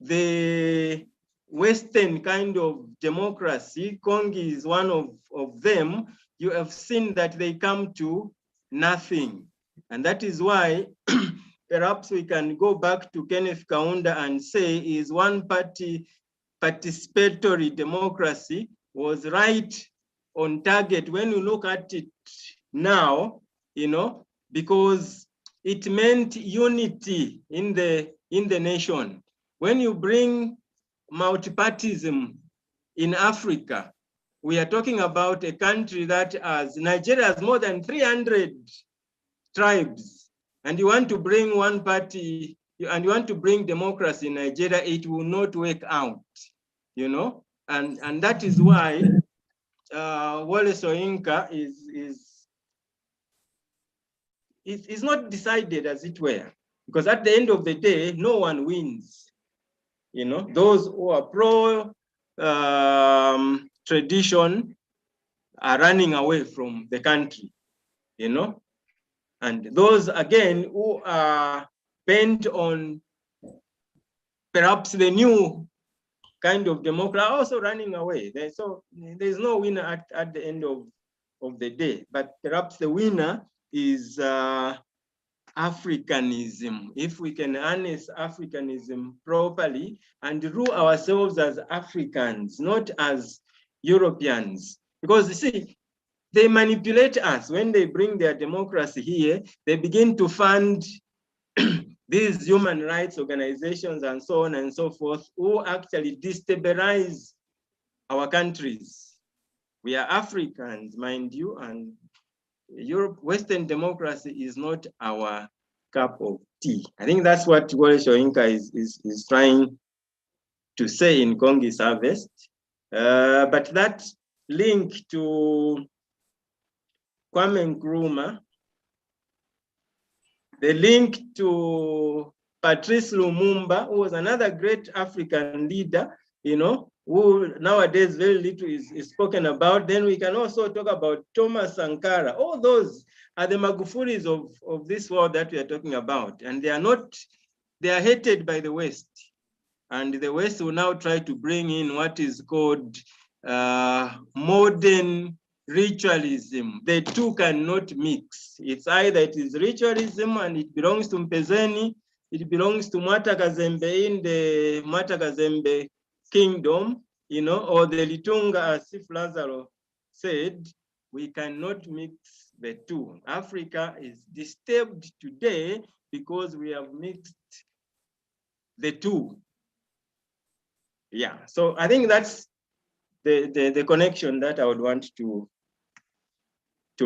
the Western kind of democracy, Kongi is one of them, you have seen that they come to nothing. And that is why perhaps we can go back to Kenneth Kaunda and say is one-party participatory democracy was right on target when you look at it now, you know, because it meant unity in the nation. When you bring multipartyism in Africa, we are talking about a country that has, Nigeria has more than 300 tribes, and you want to bring one party, and you want to bring democracy in Nigeria, it will not work out, you know? And that is why Wole Soyinka is not decided, as it were, because at the end of the day, no one wins. You know, those who are pro tradition are running away from the country, you know, and those again who are bent on perhaps the new kind of democracy are also running away. So there's no winner at the end of the day, but perhaps the winner is Africanism. If we can harness Africanism properly and rule ourselves as Africans, not as Europeans. Because you see, they manipulate us. When they bring their democracy here, they begin to fund these human rights organizations and so on and so forth, who actually destabilize our countries. We are Africans, mind you, and Western democracy is not our cup of tea. I think that's what Wole Soyinka is trying to say in Kongis Harvest. But that link to Kwame Nkrumah, the link to Patrice Lumumba, who was another great African leader, you know, who nowadays very little is spoken about. Then we can also talk about Thomas Sankara. All those are the Magufulis of this world that we are talking about. And they are hated by the West. And the West will now try to bring in what is called modern ritualism. The two cannot mix. It's either it is ritualism and it belongs to Mpezeni, it belongs to Mwata Kazembe in the Mwata Kazembe kingdom, you know, or the Litunga, as if Lazaro said, we cannot mix the two. Africa is disturbed today because we have mixed the two. Yeah, so I think that's the connection that I would want to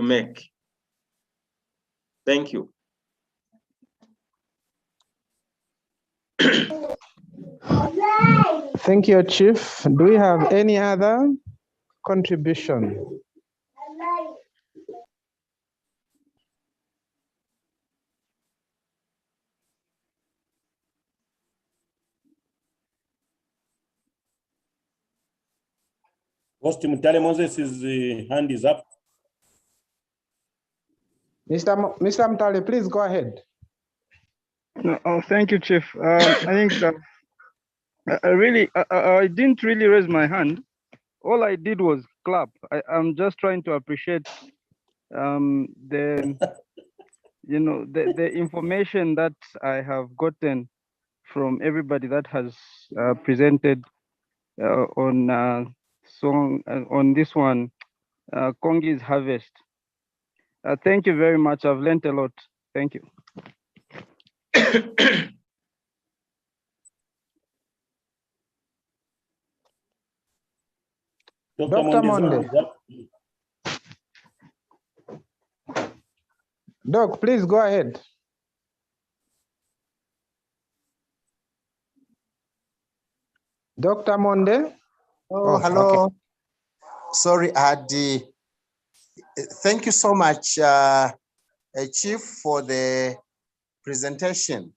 make. Thank you. Thank you, Chief. Do we have any other contribution? Host Mutale Moses' hand is up. Mr. Mtale, please go ahead. No, oh, thank you, Chief. I think I didn't really raise my hand. All I did was clap. I'm just trying to appreciate the the information that I have gotten from everybody that has presented on on this one, Kongis Harvest. Thank you very much. I've learned a lot. Thank you. Dr. Monde. Doc, please go ahead. Dr. Monde. Oh, hello. Okay. Sorry, I had thank you so much, Chief, for the presentation.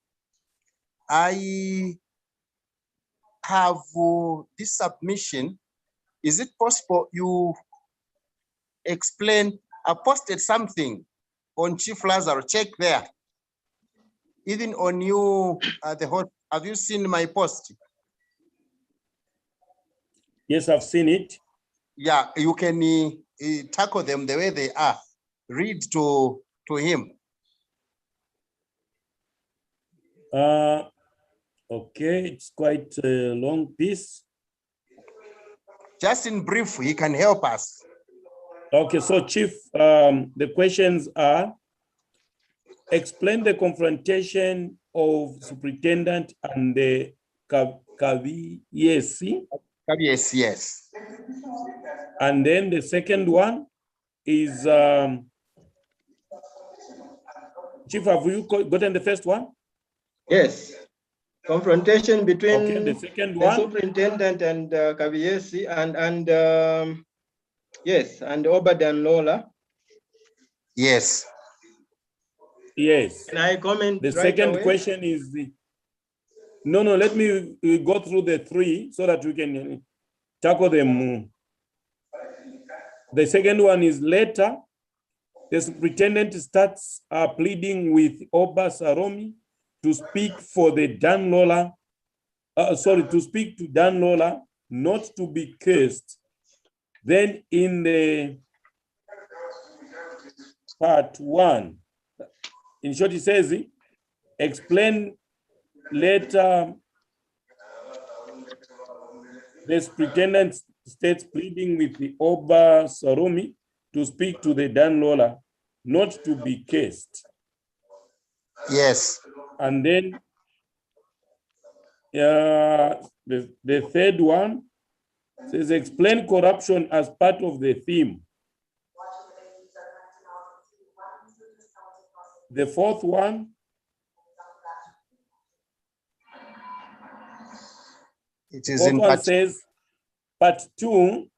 I have this submission. Is it possible you explain? I posted something on Chief Lazaro. Check there. Even on you, the host. Have you seen my post? Yes, I've seen it. Yeah, you can tackle them the way they are. Read to him. Okay, it's quite a long piece. Just in brief, he can help us. Okay, so Chief, the questions are: explain the confrontation of superintendent and the Kaviesi. Yes. And then the second one is, Chief, have you gotten the first one? Yes. Confrontation between the second the one, superintendent and Kaviesi and yes, and Obadan Lola. Yes. Yes. Can I comment? The right second away? question is no, let me go through the three so that we can tackle them. The second one is later. The superintendent starts pleading with Oba Sarumi to speak for the Dan Lola, to speak to Dan Lola, not to be cursed. Then in the part one, in short, he says, explain later the superintendent states pleading with the Oba Sarumi to speak to the Dan Lola, not to be cursed. Yes. And then the third one says explain corruption as part of the theme. The fourth one says, part two,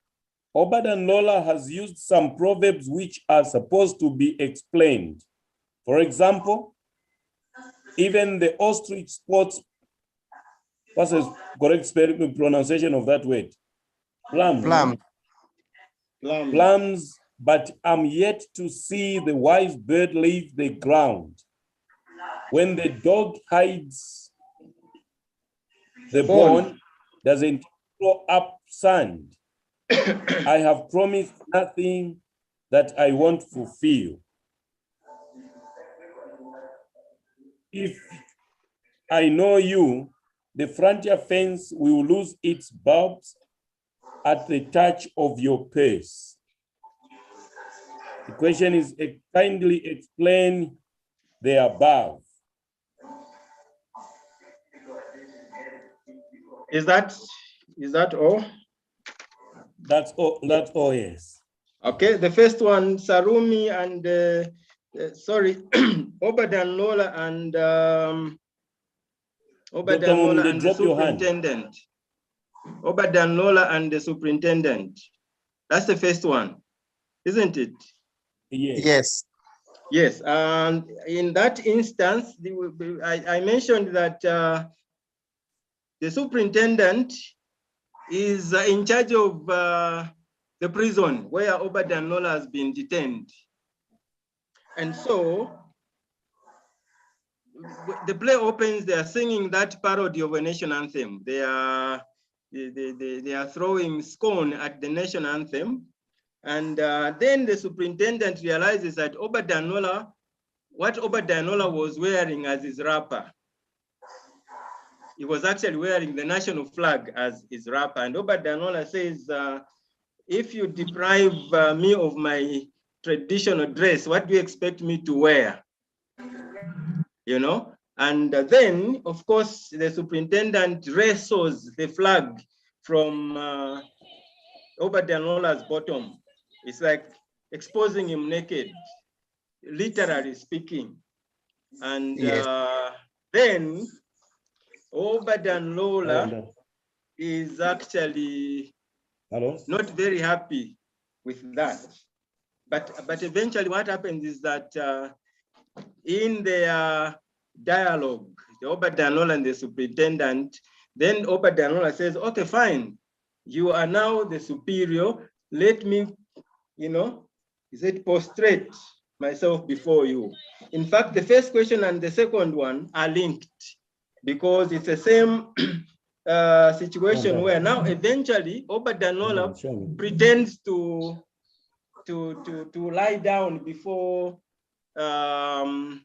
Obadan Lola has used some proverbs which are supposed to be explained. For example, even the ostrich spots, what's the correct pronunciation of that word? Plums, but I'm yet to see the wise bird leave the ground. When the dog hides the bone, doesn't throw up sand. I have promised nothing that I won't fulfill. If I know you, the frontier fence will lose its bulbs at the touch of your purse. The question is, kindly explain the above. Is that all? That's all, yes. Okay, the first one, Sarumi and, Obadan Lola and Obadan Lola and the superintendent. Obadan Lola and the superintendent. That's the first one, isn't it? Yes. Yes, and in that instance, I mentioned that the superintendent is in charge of the prison where Obadan Lola has been detained. And so the play opens, they are singing that parody of a nation anthem. They are throwing scorn at the nation anthem. And then the superintendent realizes that what Obadanola was wearing as his wrapper, he was actually wearing the national flag as his wrapper. And Obadanola says, if you deprive me of my traditional dress, what do you expect me to wear? You know? And then, of course, the superintendent wrestles the flag from Obadanola's bottom. It's like exposing him naked, literally speaking. And then Obadanola is actually not very happy with that. But eventually what happens is that in their dialogue, the Obadanola and the superintendent, then Obadanola says, okay, fine, you are now the superior. Let me, he said, prostrate myself before you. In fact, the first question and the second one are linked because it's the same situation where now eventually Obadanola pretends to lie down before the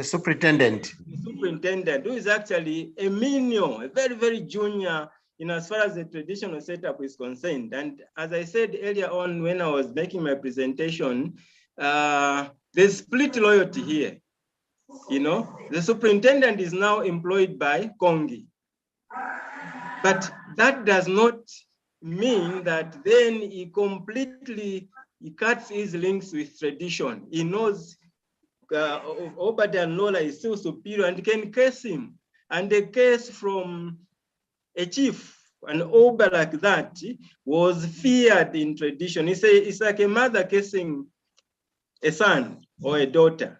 superintendent. The superintendent, who is actually a menial, a very, very junior as far as the traditional setup is concerned. And as I said earlier on when I was making my presentation, there's split loyalty here. The superintendent is now employed by Kongi. But that does not mean that then he cuts his links with tradition. He knows Obadanola is still superior and can curse him. And the case from a chief, an Oba like that, was feared in tradition. It's like a mother cursing a son or a daughter.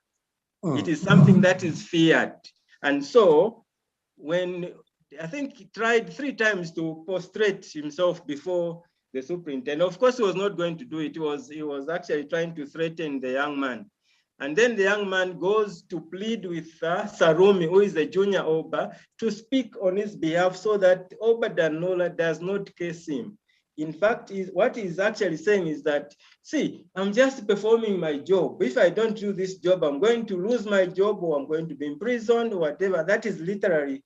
It is something that is feared. And so when I think he tried 3 times to prostrate himself before the superintendent. Of course, he was not going to do it. He was actually trying to threaten the young man. And then the young man goes to plead with Sarumi, who is a junior Oba, to speak on his behalf so that Obadanola does not curse him. In fact, what he's actually saying is that, see, I'm just performing my job. If I don't do this job, I'm going to lose my job or I'm going to be imprisoned or whatever. That is literally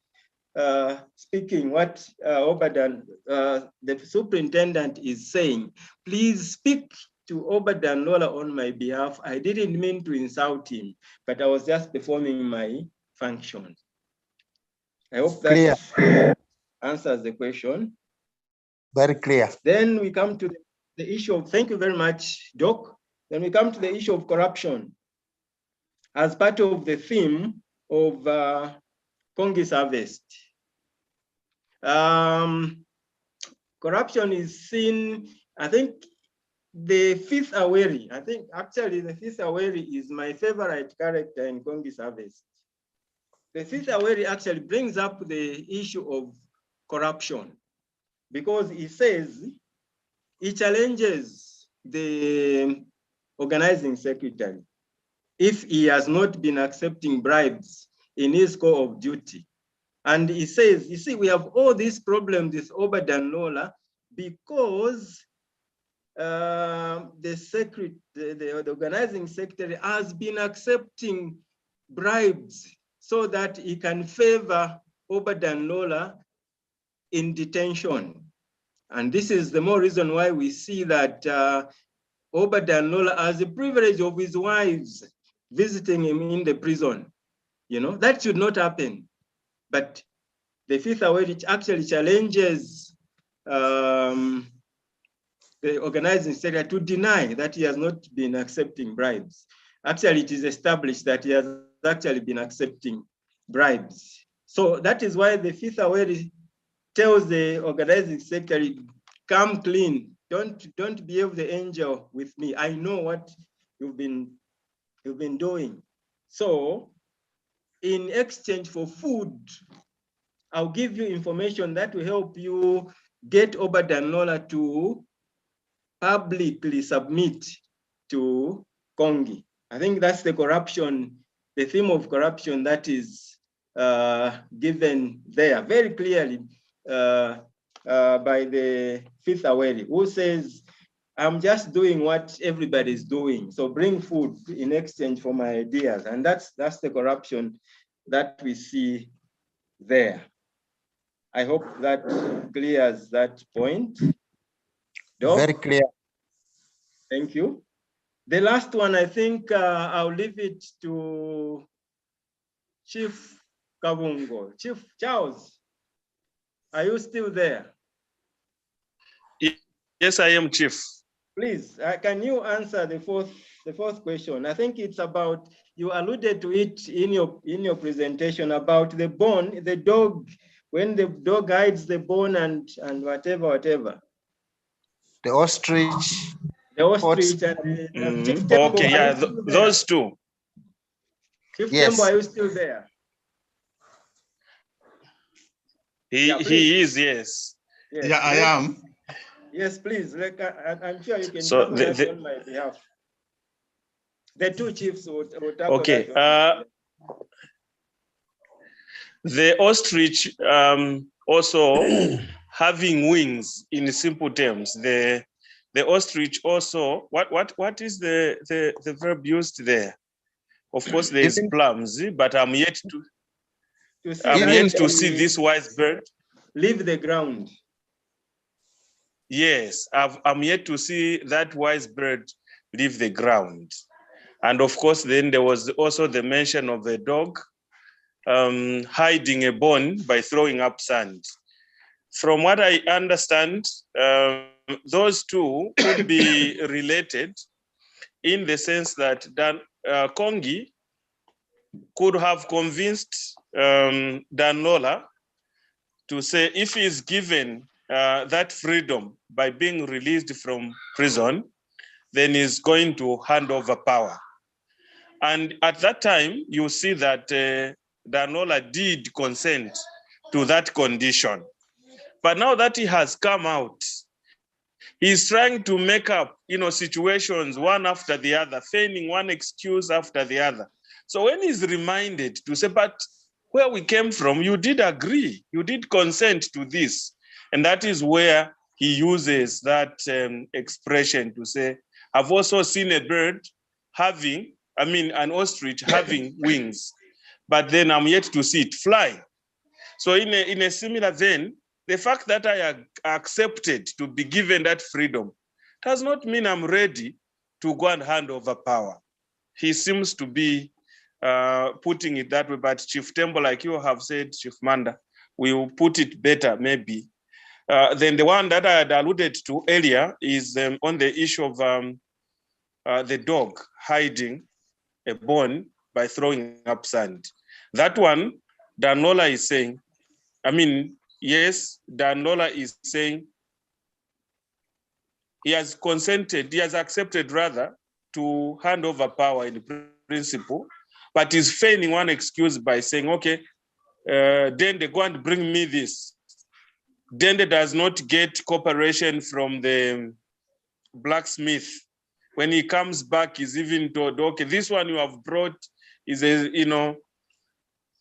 speaking what the superintendent is saying. Please speak to Obadanola on my behalf. I didn't mean to insult him, but I was just performing my function. I hope that answers the question. Very clear. Then we come to the issue of, thank you very much, Doc. Then we come to the issue of corruption as part of the theme of Kongis Harvest. Corruption is seen, I think, the 5th Awari. I think actually the 5th Awari is my favorite character in Kongis Harvest. The 5th Awari actually brings up the issue of corruption because he says he challenges the organizing secretary if he has not been accepting bribes in his call of duty. And he says, you see, we have all these problems with Obadanola because the organizing secretary has been accepting bribes so that he can favor Obadanola in detention. And this is the more reason why we see that Obadanola has the privilege of his wives visiting him in the prison. That should not happen. But the 5th Awari actually challenges the organizing secretary to deny that he has not been accepting bribes. Actually, it is established that he has actually been accepting bribes. So that is why the 5th Awari tells the organizing secretary, come clean. Don't behave the angel with me. I know what you've been doing. So in exchange for food, I'll give you information that will help you get Obadanola to publicly submit to Kongi. I think that's the corruption, the theme of corruption that is given there very clearly by the fifth Awari, who says, I'm just doing what everybody's doing. So bring food in exchange for my ideas. And that's the corruption that we see there. I hope that clears that point. Doc? Very clear. Thank you. The last one, I think I'll leave it to Chief Kabungo. Chief Charles, are you still there? Yes, I am, Chief. Please, can you answer the fourth question? I think it's about, you alluded to it in your presentation about the bone, the dog, when the dog hides the bone and whatever. The ostrich. The ostrich and Chief Tembo. Okay, yeah, those two. Chief Yes. Tembo, are you still there? He is, yes. Yes. Yeah, I am. Yes, please. Like, I'm sure you can So cover that on my behalf. The two chiefs will tackle okay. that. The ostrich also having wings in simple terms. The ostrich also, what is the verb used there? Of course, there's plums, but I'm yet to see this wise bird leave the ground. Yes, I'm yet to see that wise bird leave the ground. And of course, then there was also the mention of the dog hiding a bone by throwing up sand. From what I understand, those two could be related in the sense that Kongi could have convinced Danola to say if he is given that freedom by being released from prison, then he's going to hand over power. And at that time, you see that Danola did consent to that condition. But now that he has come out, he's trying to make up, situations one after the other, feigning one excuse after the other. So when he's reminded to say, but where we came from, you did agree, you did consent to this. And that is where he uses that expression to say, I've also seen a bird an ostrich having wings, but then I'm yet to see it fly. So in a similar vein, the fact that I accepted to be given that freedom does not mean I'm ready to go and hand over power. He seems to be putting it that way, but Chief Tembo, like you have said, Chief Manda, we will put it better maybe. Then the one that I had alluded to earlier is on the issue of the dog hiding a bone by throwing up sand. That one, Danola is saying, yes, Danola is saying he has accepted rather to hand over power in principle, but is feigning one excuse by saying, okay, then they go and bring me this. Dende does not get cooperation from the blacksmith. When he comes back, he's even told, okay, this one you have brought is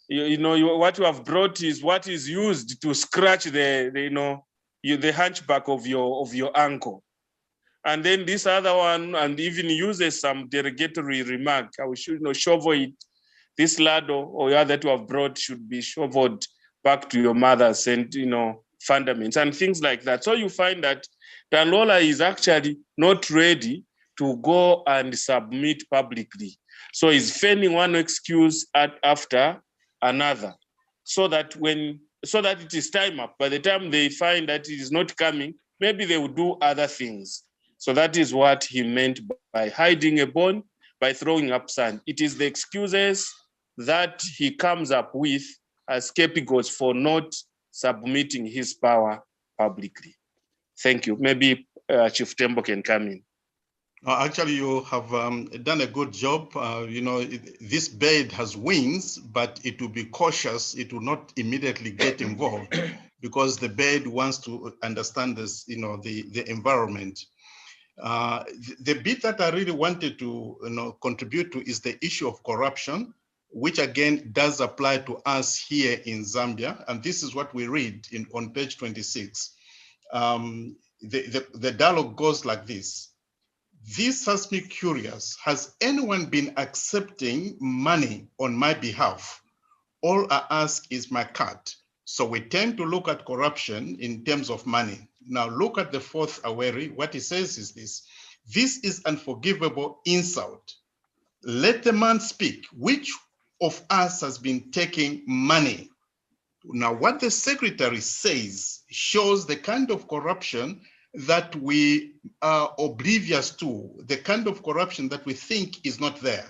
what you have brought is what is used to scratch the hunchback of your ankle. And then this other one, and even uses some derogatory remark. I should shovel it. This ladle or that you have brought should be shoveled back to your mother's and fundaments and things like that. So you find that Danola is actually not ready to go and submit publicly. So he's feigning one excuse after another, so that it is time up. By the time they find that it is not coming, maybe they will do other things. So that is what he meant by hiding a bone, by throwing up sand. It is the excuses that he comes up with as scapegoats for not submitting his power publicly. Thank you. Maybe Chief Tembo can come in. Actually, you have done a good job. This bird has wings, but it will be cautious. It will not immediately get involved because the bird wants to understand this, the environment. The bit that I really wanted to contribute to is the issue of corruption, which again does apply to us here in Zambia. And this is what we read on page 26. The dialogue goes like this. This has me curious. Has anyone been accepting money on my behalf? All I ask is my cut. So we tend to look at corruption in terms of money. Now look at the fourth Awari. What he says is this. This is unforgivable insult. Let the man speak. Which of us has been taking money? Now what the secretary says shows the kind of corruption that we are oblivious to, the kind of corruption that we think is not there.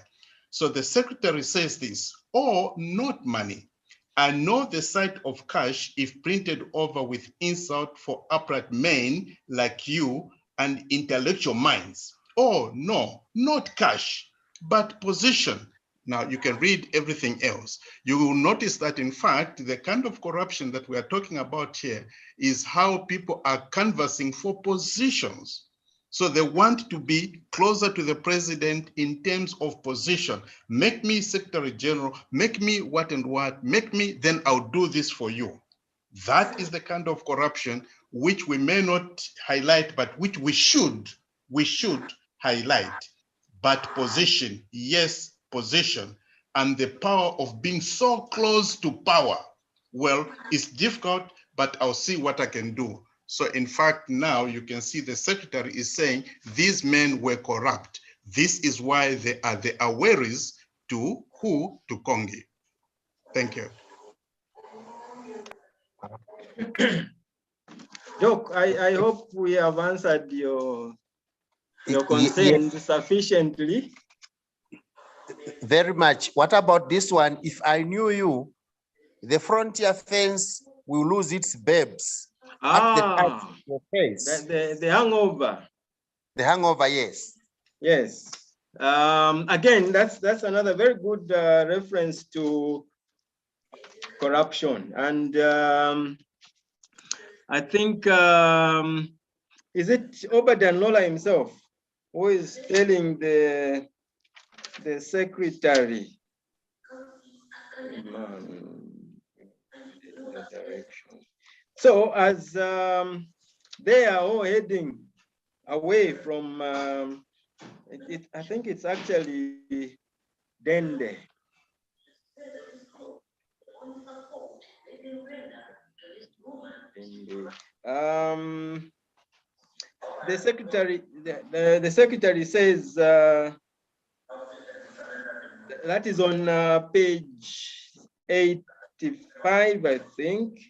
So the secretary says this, or not money. I know the sight of cash if printed over with insult for upright men like you and intellectual minds. Oh no, not cash, but position. Now you can read everything else. You will notice that in fact, the kind of corruption that we are talking about here is how people are canvassing for positions. So they want to be closer to the president in terms of position. Make me Secretary General, make me what and what, make me, then I'll do this for you. That is the kind of corruption which we may not highlight, but which we should highlight. But position, yes, position, and the power of being so close to power, well, it's difficult, but I'll see what I can do. So in fact, now you can see the secretary is saying these men were corrupt. This is why they are the Awaris to who? To Kongi. Thank you. Doc, I hope we have answered your concerns sufficiently. Very much. What about this one? If I knew you, the frontier fence will lose its babes. The hangover. The hangover, yes. Yes. Again, that's another very good reference to corruption. And I think, is it Obadiah Lola himself who is telling the secretary the direction? So as they are all heading away from, I think it's actually Dende. The secretary says that is on page 85, I think.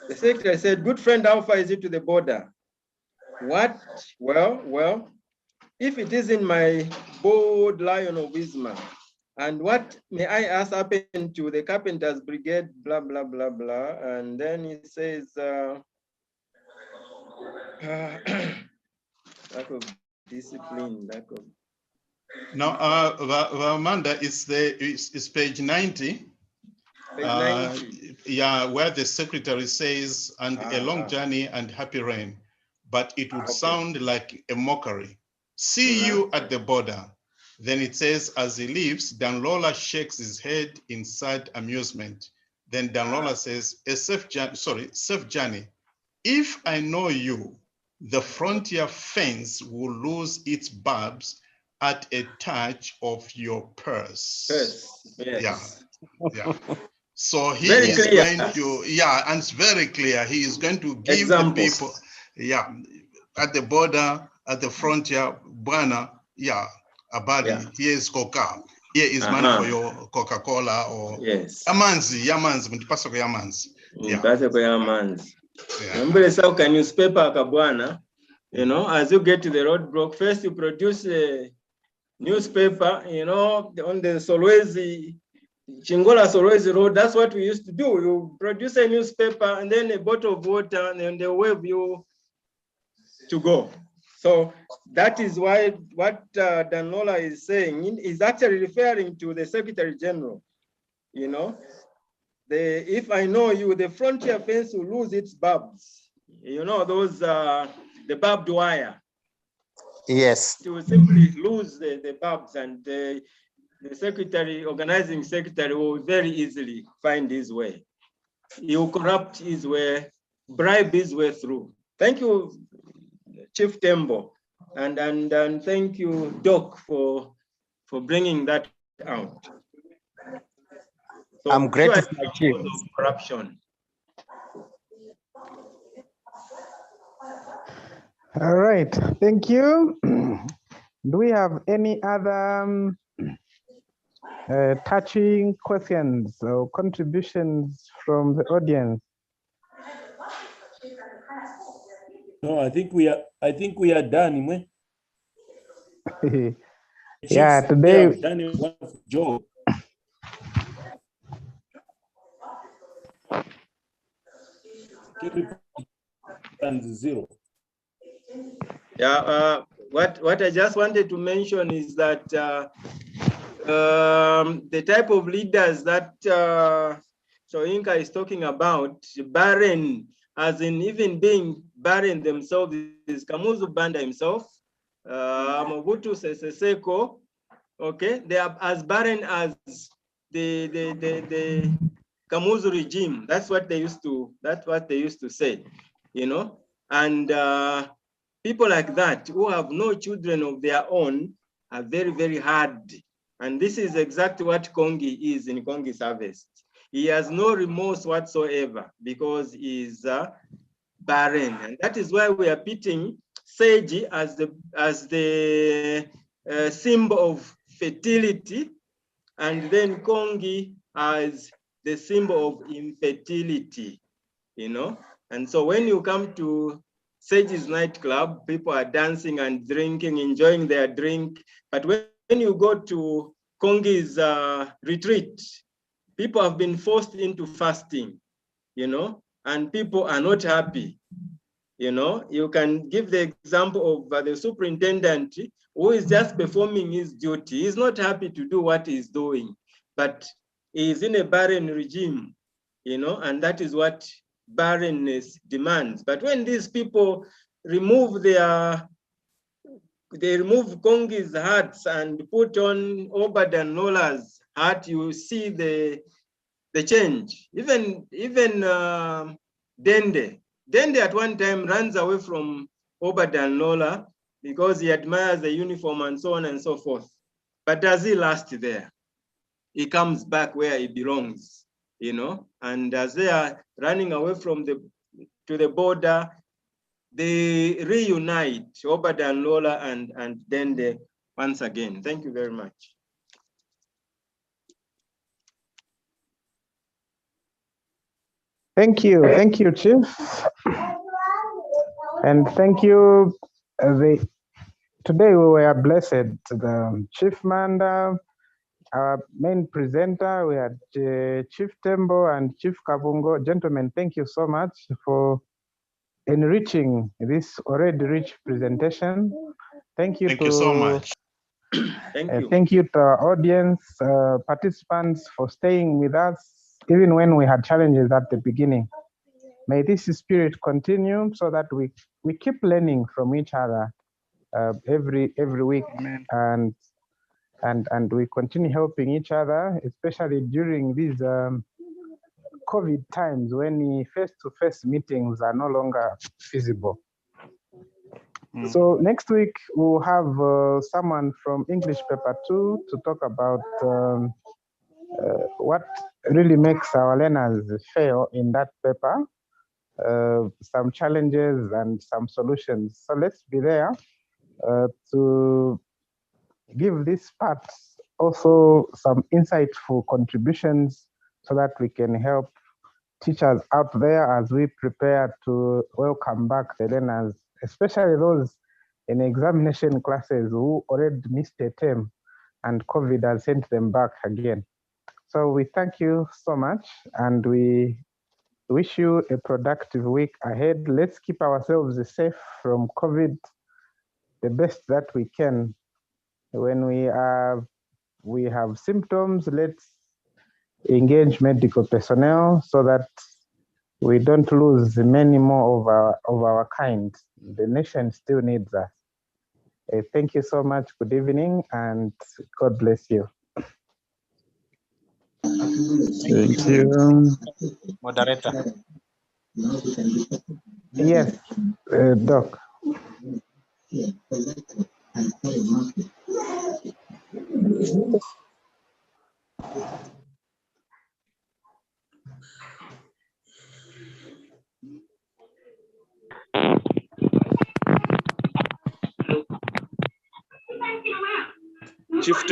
The secretary said, "Good friend, how far is it to the border?" What? Well, if it is in my bold Lion of Wisma, and what may I ask happened to the Carpenters Brigade, blah, blah, blah, blah. And then he says, lack of discipline, lack of... Now, Manda, it's page 90. Page 90. Yeah, where the secretary says, and a long journey and happy rain, but it would sound like a mockery. See you at the border. Then it says, as he leaves, Danlola shakes his head in sad amusement. Then Danlola says, a safe journey. If I know you, the frontier fence will lose its barbs at a touch of your purse. Yes. Yeah. So he is going to, and it's very clear. He is going to give the people, at the border, at the frontier, Bwana, Abadi, here is Coca. Here is money for your Coca-Cola or Yamanzi, mtipasa kwa Yamanzi. Mtipasa kwa Yamanzi. Mbele sauka newspaper kabwana, you know, as you get to the roadblock, first you produce a newspaper, you know, on the Solwezi, Chingola Solwezi Road. That's what we used to do. You produce a newspaper and then a bottle of water and then they wave you to go. So that is why what Danlola is saying is actually referring to the Secretary General. You know, if I know you, the frontier fence will lose its barbs. You know, those the barbed wire. Yes. It will simply lose the bulbs, and the secretary, organizing secretary, will very easily find his way. He will corrupt his way, bribe his way through. Thank you, Chief Tembo, and thank you, Doc, for bringing that out. So I'm grateful, Chief. of corruption. All right, thank you. Do we have any other touching questions or contributions from the audience? No, I think we are done. Yeah, Chiefs, today they have done a wonderful job. And 0. Yeah, what I just wanted to mention is that the type of leaders that Soyinka is talking about, barren, as in even being barren themselves, is Kamuzu Banda himself, Mobutu Sese Seko, okay, they are as barren as the Kamuzu regime. That's what they used to say, you know, and people like that who have no children of their own are very, very hard. And this is exactly what Kongi is in Kongis Harvest. He has no remorse whatsoever because he's barren. And that is why we are pitting Sage as the symbol of fertility, and then Kongi as the symbol of infertility, you know? And so when you come to Sage's nightclub, people are dancing and drinking, enjoying their drink. But when you go to Kongi's retreat, people have been forced into fasting, you know, and people are not happy. You know, you can give the example of the superintendent who is just performing his duty. He's not happy to do what he's doing, but he's in a barren regime, you know, and that is what barrenness demands. But when these people remove they remove Kongi's hats and put on Obadan Nola's hat, you see the change. Even Dende at one time runs away from Obadan Nola because he admires the uniform and so on and so forth. But does he last there? He comes back where he belongs, you know. And as they are running away from to the border, they reunite Obadan Nola and Dende once again. Thank you very much. Thank you, Chief. And thank you. Today we were blessed. The Chief Manda, our main presenter, we had Chief Tembo and Chief Kabungo. Gentlemen, thank you so much for enriching this already rich presentation. Thank you so much. Thank you to our audience, participants for staying with us, even when we had challenges at the beginning. May this spirit continue so that we keep learning from each other every week. Amen. and we continue helping each other, especially during these COVID times when face-to-face meetings are no longer feasible. So next week we'll have someone from English paper 2 to talk about what really makes our learners fail in that paper, some challenges and some solutions. So let's be there to give this part also some insightful contributions so that we can help teachers out there as we prepare to welcome back the learners, especially those in examination classes who already missed a term and COVID has sent them back again. So we thank you so much and we wish you a productive week ahead. Let's keep ourselves safe from COVID the best that we can. When we have symptoms, let's engage medical personnel so that we don't lose many more of our kind. The nation still needs us. Thank you so much. Good evening, and God bless you. Thank you. Moderator. Yes, Doc. Chief